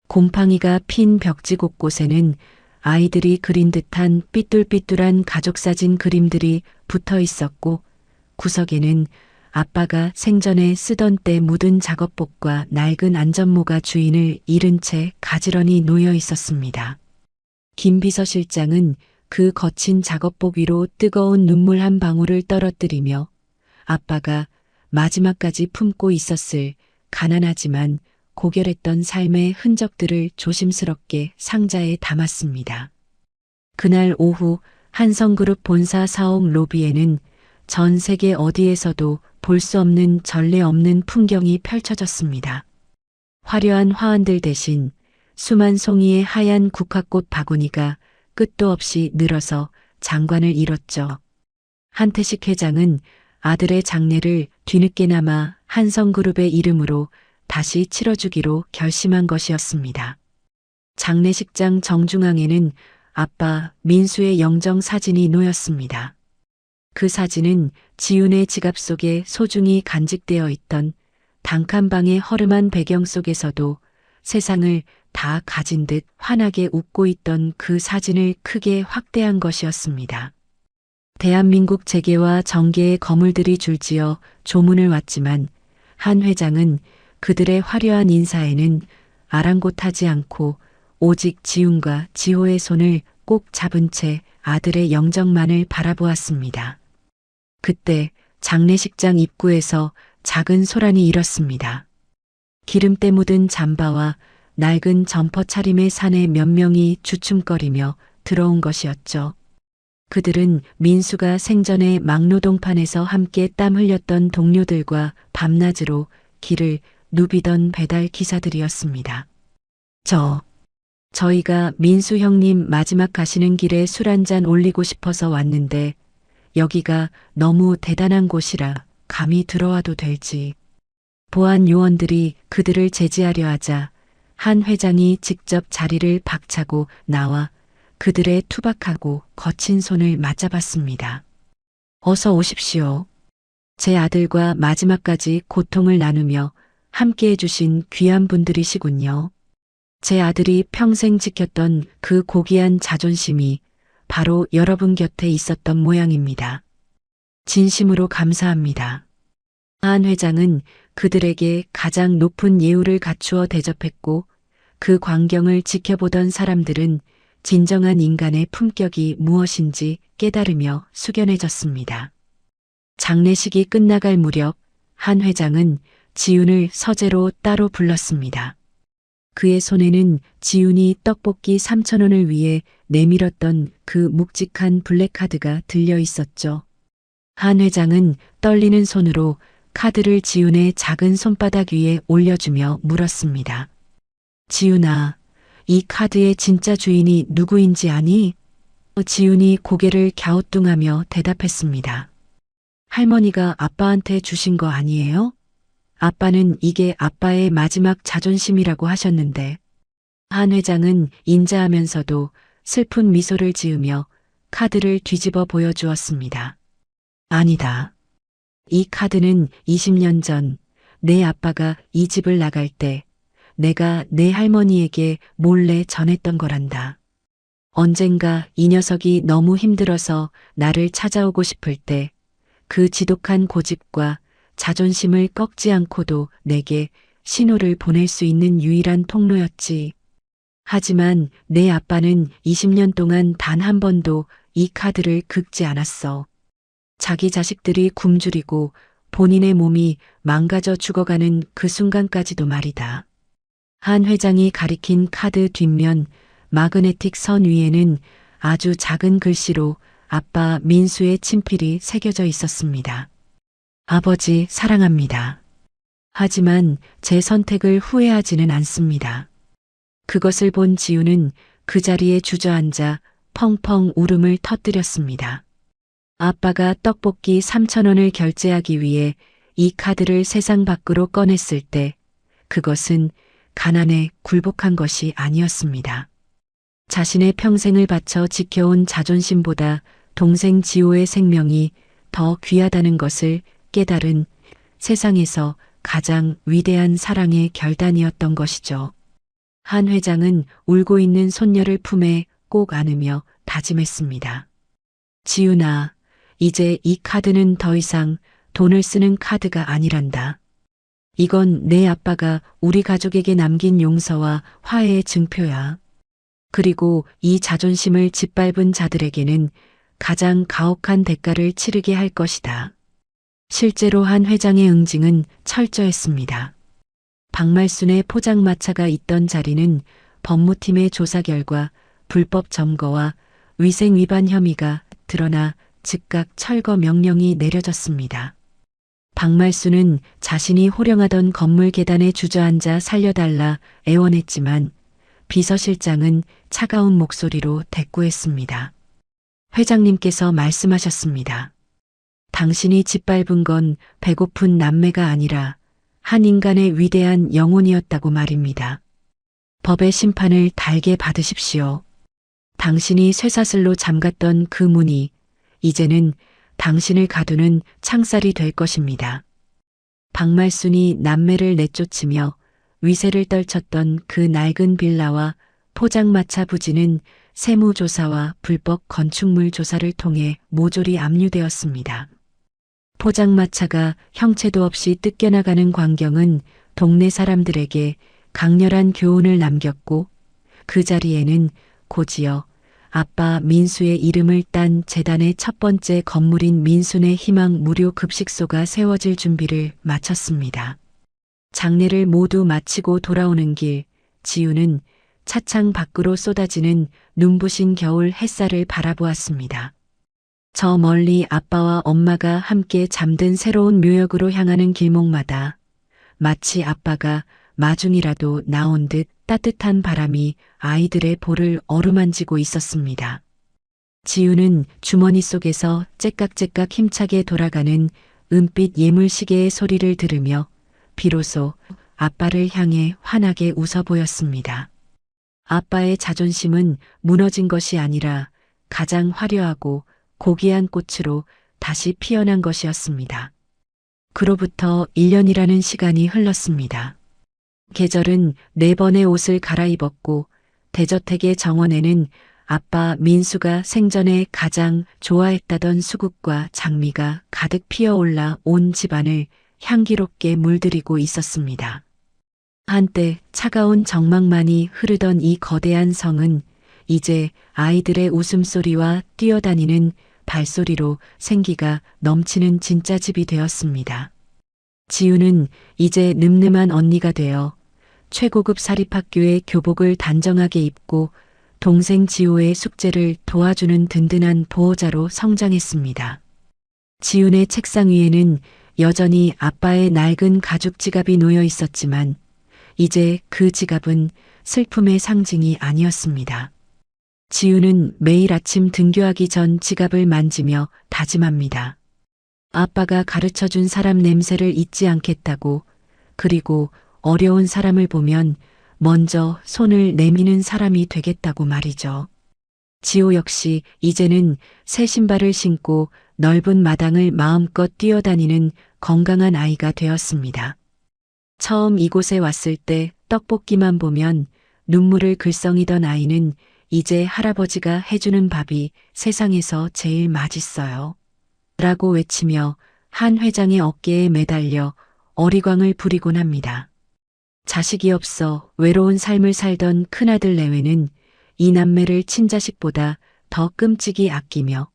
Speaker 1: 곰팡이가 핀 벽지 곳곳에는 아이들이 그린 듯한 삐뚤삐뚤한 가족사진 그림들이 붙어 있었고 구석에는 아빠가 생전에 쓰던 때 묻은 작업복과 낡은 안전모가 주인을 잃은 채 가지런히 놓여 있었습니다. 김 비서실장은 그 거친 작업복 위로 뜨거운 눈물 한 방울을 떨어뜨리며 아빠가 마지막까지 품고 있었을 가난하지만 고결했던 삶의 흔적들을 조심스럽게 상자에 담았습니다. 그날 오후 한성그룹 본사 사옥 로비에는 전 세계 어디에서도 볼 수 없는 전례 없는 풍경이 펼쳐졌습니다. 화려한 화환들 대신 수만 송이의 하얀 국화꽃 바구니가 끝도 없이 늘어서 장관을 이뤘죠. 한태식 회장은 아들의 장례를 뒤늦게나마 한성그룹의 이름으로 다시 치러주기로 결심한 것이었습니다. 장례식장 정중앙에는 아빠 민수의 영정 사진이 놓였습니다. 그 사진은 지훈의 지갑 속에 소중히 간직되어 있던 단칸방의 허름한 배경 속에서도 세상을 다 가진 듯 환하게 웃고 있던 그 사진을 크게 확대한 것이었습니다. 대한민국 재계와 정계의 거물들이 줄지어 조문을 왔지만 한 회장은 그들의 화려한 인사에는 아랑곳하지 않고 오직 지훈과 지호의 손을 꼭 잡은 채 아들의 영정만을 바라보았습니다. 그때 장례식장 입구에서 작은 소란이 일었습니다. 기름때 묻은 잠바와 낡은 점퍼 차림의 사내 몇 명이 주춤거리며 들어온 것이었죠. 그들은 민수가 생전에 막노동판에서 함께 땀 흘렸던 동료들과 밤낮으로 길을 누비던 배달 기사들이었습니다. 저희가 민수 형님 마지막 가시는 길에 술 한잔 올리고 싶어서 왔는데 여기가 너무 대단한 곳이라 감히 들어와도 될지. 보안 요원들이 그들을 제지하려 하자 한 회장이 직접 자리를 박차고 나와 그들의 투박하고 거친 손을 맞잡았습니다. 어서 오십시오. 제 아들과 마지막까지 고통을 나누며 함께 해주신 귀한 분들이시군요. 제 아들이 평생 지켰던 그 고귀한 자존심이 바로 여러분 곁에 있었던 모양입니다. 진심으로 감사합니다. 한 회장은 그들에게 가장 높은 예우를 갖추어 대접했고 그 광경을 지켜보던 사람들은 진정한 인간의 품격이 무엇인지 깨달으며 숙연해졌습니다. 장례식이 끝나갈 무렵 한 회장은 지훈을 서재로 따로 불렀습니다. 그의 손에는 지훈이 떡볶이 3,000원을 위해 내밀었던 그 묵직한 블랙카드가 들려 있었죠. 한 회장은 떨리는 손으로 카드를 지훈의 작은 손바닥 위에 올려주며 물었습니다. 지훈아, 이 카드의 진짜 주인이 누구인지 아니? 지훈이 고개를 갸우뚱하며 대답했습니다. 할머니가 아빠한테 주신 거 아니에요? 아빠는 이게 아빠의 마지막 자존심이라고 하셨는데. 한 회장은 인자하면서도 슬픈 미소를 지으며 카드를 뒤집어 보여주었습니다. 아니다. 이 카드는 20년 전 내 아빠가 이 집을 나갈 때 내가 내 할머니에게 몰래 전했던 거란다. 언젠가 이 녀석이 너무 힘들어서 나를 찾아오고 싶을 때 그 지독한 고집과 자존심을 꺾지 않고도 내게 신호를 보낼 수 있는 유일한 통로였지. 하지만 내 아빠는 20년 동안 단 한 번도 이 카드를 긁지 않았어. 자기 자식들이 굶주리고 본인의 몸이 망가져 죽어가는 그 순간까지도 말이다. 한 회장이 가리킨 카드 뒷면 마그네틱 선 위에는 아주 작은 글씨로 아빠 민수의 친필이 새겨져 있었습니다. 아버지 사랑합니다. 하지만 제 선택을 후회하지는 않습니다. 그것을 본 지우는 그 자리에 주저앉아 펑펑 울음을 터뜨렸습니다. 아빠가 떡볶이 3,000원을 결제하기 위해 이 카드를 세상 밖으로 꺼냈을 때 그것은 가난에 굴복한 것이 아니었습니다. 자신의 평생을 바쳐 지켜온 자존심보다 동생 지호의 생명이 더 귀하다는 것을 깨달은 세상에서 가장 위대한 사랑의 결단이었던 것이죠. 한 회장은 울고 있는 손녀를 품에 꼭 안으며 다짐했습니다. 지훈아, 이제 이 카드는 더 이상 돈을 쓰는 카드가 아니란다. 이건 내 아빠가 우리 가족에게 남긴 용서와 화해의 증표야. 그리고 이 자존심을 짓밟은 자들에게는 가장 가혹한 대가를 치르게 할 것이다. 실제로 한 회장의 응징은 철저했습니다. 박말순의 포장마차가 있던 자리는 법무팀의 조사 결과 불법 점거와 위생 위반 혐의가 드러나 즉각 철거 명령이 내려졌습니다. 박말순은 자신이 호령하던 건물 계단에 주저앉아 살려달라 애원했지만 비서실장은 차가운 목소리로 대꾸했습니다. 회장님께서 말씀하셨습니다. 당신이 짓밟은 건 배고픈 남매가 아니라 한 인간의 위대한 영혼이었다고 말입니다. 법의 심판을 달게 받으십시오. 당신이 쇠사슬로 잠갔던 그 문이 이제는 당신을 가두는 창살이 될 것입니다. 박말순이 남매를 내쫓으며 위세를 떨쳤던 그 낡은 빌라와 포장마차 부지는 세무조사와 불법 건축물 조사를 통해 모조리 압류되었습니다. 포장마차가 형체도 없이 뜯겨나가는 광경은 동네 사람들에게 강렬한 교훈을 남겼고 그 자리에는 곧이어 아빠 민수의 이름을 딴 재단의 첫 번째 건물인 민순의 희망 무료 급식소가 세워질 준비를 마쳤습니다. 장례를 모두 마치고 돌아오는 길, 지우는 차창 밖으로 쏟아지는 눈부신 겨울 햇살을 바라보았습니다. 저 멀리 아빠와 엄마가 함께 잠든 새로운 묘역으로 향하는 길목마다 마치 아빠가 마중이라도 나온 듯 따뜻한 바람이 아이들의 볼을 어루만지고 있었습니다. 지우는 주머니 속에서 째깍째깍 힘차게 돌아가는 은빛 예물시계의 소리를 들으며 비로소 아빠를 향해 환하게 웃어 보였습니다. 아빠의 자존심은 무너진 것이 아니라 가장 화려하고 고귀한 꽃으로 다시 피어난 것이었습니다. 그로부터 1년이라는 시간이 흘렀습니다. 계절은 4번의 옷을 갈아입었고 대저택의 정원에는 아빠 민수가 생전에 가장 좋아했다던 수국과 장미가 가득 피어올라 온 집안을 향기롭게 물들이고 있었습니다. 한때 차가운 정막만이 흐르던 이 거대한 성은 이제 아이들의 웃음소리와 뛰어다니는 발소리로 생기가 넘치는 진짜 집이 되었습니다. 지우는 이제 늠름한 언니가 되어 최고급 사립학교의 교복을 단정하게 입고 동생 지호의 숙제를 도와주는 든든한 보호자로 성장했습니다. 지훈의 책상 위에는 여전히 아빠의 낡은 가죽 지갑이 놓여 있었지만 이제 그 지갑은 슬픔의 상징이 아니었습니다. 지훈은 매일 아침 등교하기 전 지갑을 만지며 다짐합니다. 아빠가 가르쳐준 사람 냄새를 잊지 않겠다고, 그리고 어려운 사람을 보면 먼저 손을 내미는 사람이 되겠다고 말이죠. 지호 역시 이제는 새 신발을 신고 넓은 마당을 마음껏 뛰어다니는 건강한 아이가 되었습니다. 처음 이곳에 왔을 때 떡볶이만 보면 눈물을 글썽이던 아이는 이제 할아버지가 해주는 밥이 세상에서 제일 맛있어요. 라고 외치며 한 회장의 어깨에 매달려 어리광을 부리곤 합니다. 자식이 없어 외로운 삶을 살던 큰아들 내외는 이 남매를 친자식보다 더 끔찍이 아끼며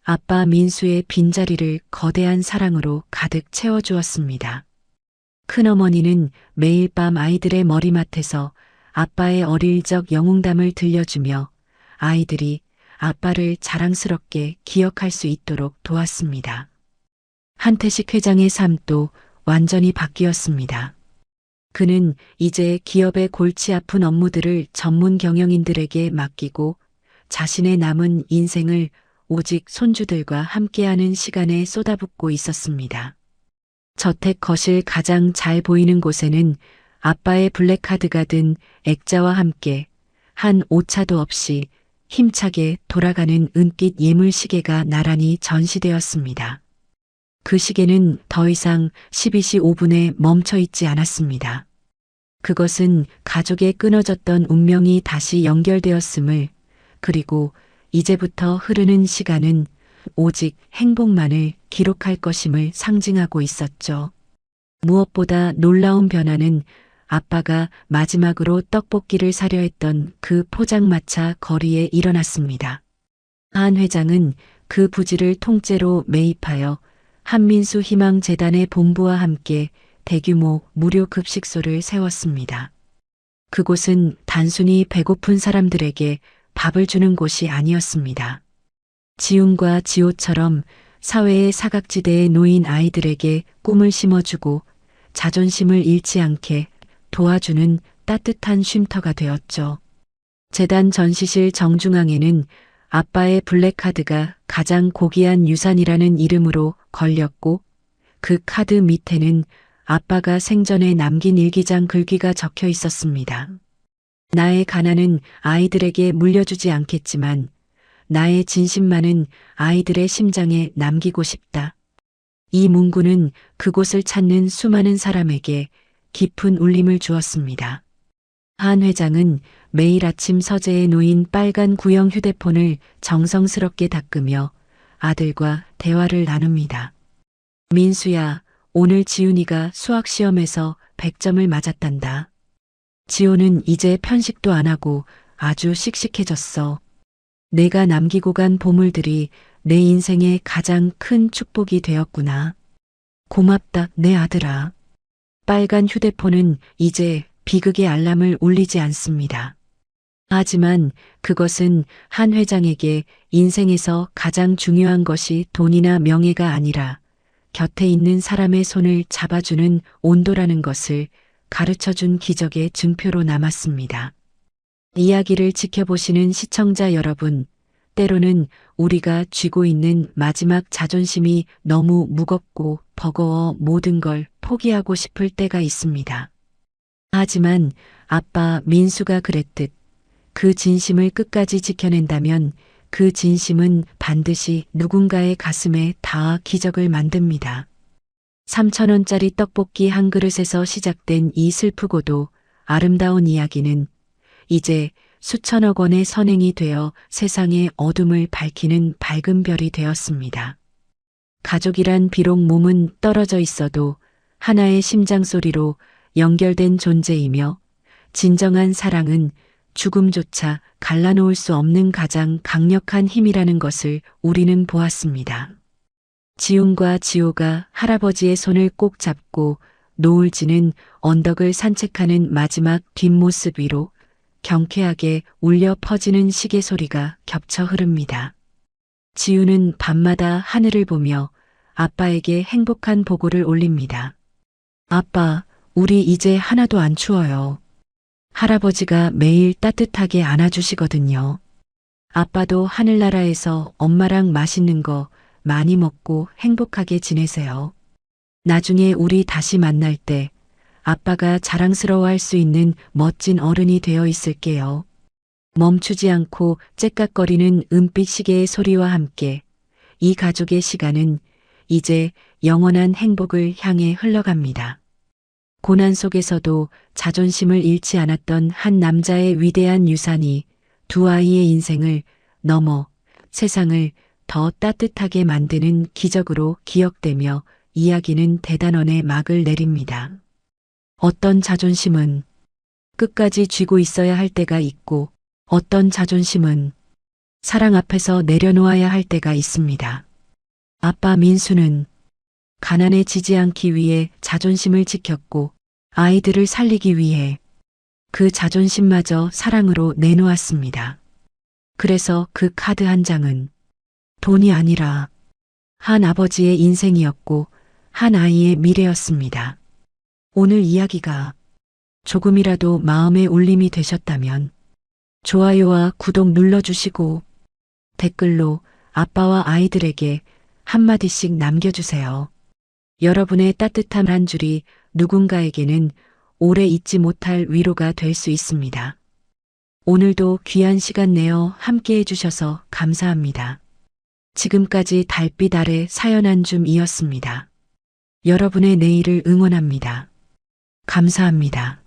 Speaker 1: 아빠 민수의 빈자리를 거대한 사랑으로 가득 채워주었습니다. 큰어머니는 매일 밤 아이들의 머리맡에서 아빠의 어릴 적 영웅담을 들려주며 아이들이 아빠를 자랑스럽게 기억할 수 있도록 도왔습니다. 한태식 회장의 삶도 완전히 바뀌었습니다. 그는 이제 기업의 골치 아픈 업무들을 전문 경영인들에게 맡기고 자신의 남은 인생을 오직 손주들과 함께하는 시간에 쏟아붓고 있었습니다. 저택 거실 가장 잘 보이는 곳에는 아빠의 블랙카드가 든 액자와 함께 한 오차도 없이 힘차게 돌아가는 은빛 예물시계가 나란히 전시되었습니다. 그 시계는 더 이상 12시 5분에 멈춰 있지 않았습니다. 그것은 가족의 끊어졌던 운명이 다시 연결되었음을, 그리고 이제부터 흐르는 시간은 오직 행복만을 기록할 것임을 상징하고 있었죠. 무엇보다 놀라운 변화는 아빠가 마지막으로 떡볶이를 사려 했던 그 포장마차 거리에 일어났습니다. 한 회장은 그 부지를 통째로 매입하여 한민수 희망재단의 본부와 함께 대규모 무료 급식소를 세웠습니다. 그곳은 단순히 배고픈 사람들에게 밥을 주는 곳이 아니었습니다. 지훈과 지호처럼 사회의 사각지대에 놓인 아이들에게 꿈을 심어주고 자존심을 잃지 않게 도와주는 따뜻한 쉼터가 되었죠. 재단 전시실 정중앙에는 아빠의 블랙카드가 가장 고귀한 유산이라는 이름으로 걸렸고 그 카드 밑에는 아빠가 생전에 남긴 일기장 글귀가 적혀 있었습니다. 나의 가난은 아이들에게 물려주지 않겠지만 나의 진심만은 아이들의 심장에 남기고 싶다. 이 문구는 그곳을 찾는 수많은 사람에게 깊은 울림을 주었습니다. 한 회장은 매일 아침 서재에 놓인 빨간 구형 휴대폰을 정성스럽게 닦으며 아들과 대화를 나눕니다. 민수야, 오늘 지훈이가 수학시험에서 100점을 맞았단다. 지호는 이제 편식도 안 하고 아주 씩씩해졌어. 내가 남기고 간 보물들이 내 인생의 가장 큰 축복이 되었구나. 고맙다, 내 아들아. 빨간 휴대폰은 이제 비극의 알람을 울리지 않습니다. 하지만 그것은 한 회장에게 인생에서 가장 중요한 것이 돈이나 명예가 아니라 곁에 있는 사람의 손을 잡아주는 온도라는 것을 가르쳐준 기적의 증표로 남았습니다. 이야기를 지켜보시는 시청자 여러분, 때로는 우리가 쥐고 있는 마지막 자존심이 너무 무겁고 버거워 모든 걸 포기하고 싶을 때가 있습니다. 하지만 아빠 민수가 그랬듯 그 진심을 끝까지 지켜낸다면 그 진심은 반드시 누군가의 가슴에 닿아 기적을 만듭니다. 3,000원짜리 떡볶이 한 그릇에서 시작된 이 슬프고도 아름다운 이야기는 이제 수천억 원의 선행이 되어 세상의 어둠을 밝히는 밝은 별이 되었습니다. 가족이란 비록 몸은 떨어져 있어도 하나의 심장 소리로 연결된 존재이며 진정한 사랑은 죽음조차 갈라놓을 수 없는 가장 강력한 힘이라는 것을 우리는 보았습니다. 지훈과 지호가 할아버지의 손을 꼭 잡고 노을 지는 언덕을 산책하는 마지막 뒷모습 위로 경쾌하게 울려 퍼지는 시계 소리가 겹쳐 흐릅니다. 지훈은 밤마다 하늘을 보며 아빠에게 행복한 보고를 올립니다. 아빠, 우리 이제 하나도 안 추워요. 할아버지가 매일 따뜻하게 안아주시거든요. 아빠도 하늘나라에서 엄마랑 맛있는 거 많이 먹고 행복하게 지내세요. 나중에 우리 다시 만날 때 아빠가 자랑스러워할 수 있는 멋진 어른이 되어 있을게요. 멈추지 않고 째깍거리는 은빛 시계의 소리와 함께 이 가족의 시간은 이제 영원한 행복을 향해 흘러갑니다. 고난 속에서도 자존심을 잃지 않았던 한 남자의 위대한 유산이 두 아이의 인생을 넘어 세상을 더 따뜻하게 만드는 기적으로 기억되며 이야기는 대단원의 막을 내립니다. 어떤 자존심은 끝까지 쥐고 있어야 할 때가 있고 어떤 자존심은 사랑 앞에서 내려놓아야 할 때가 있습니다. 아빠 민수는 가난해지지 않기 위해 자존심을 지켰고 아이들을 살리기 위해 그 자존심마저 사랑으로 내놓았습니다. 그래서 그 카드 한 장은 돈이 아니라 한 아버지의 인생이었고 한 아이의 미래였습니다. 오늘 이야기가 조금이라도 마음의 울림이 되셨다면 좋아요와 구독 눌러주시고 댓글로 아빠와 아이들에게 한마디씩 남겨주세요. 여러분의 따뜻한 한 줄이 누군가에게는 오래 잊지 못할 위로가 될 수 있습니다. 오늘도 귀한 시간 내어 함께 해주셔서 감사합니다. 지금까지 달빛 아래 사연 한 줌이었습니다. 여러분의 내일을 응원합니다. 감사합니다.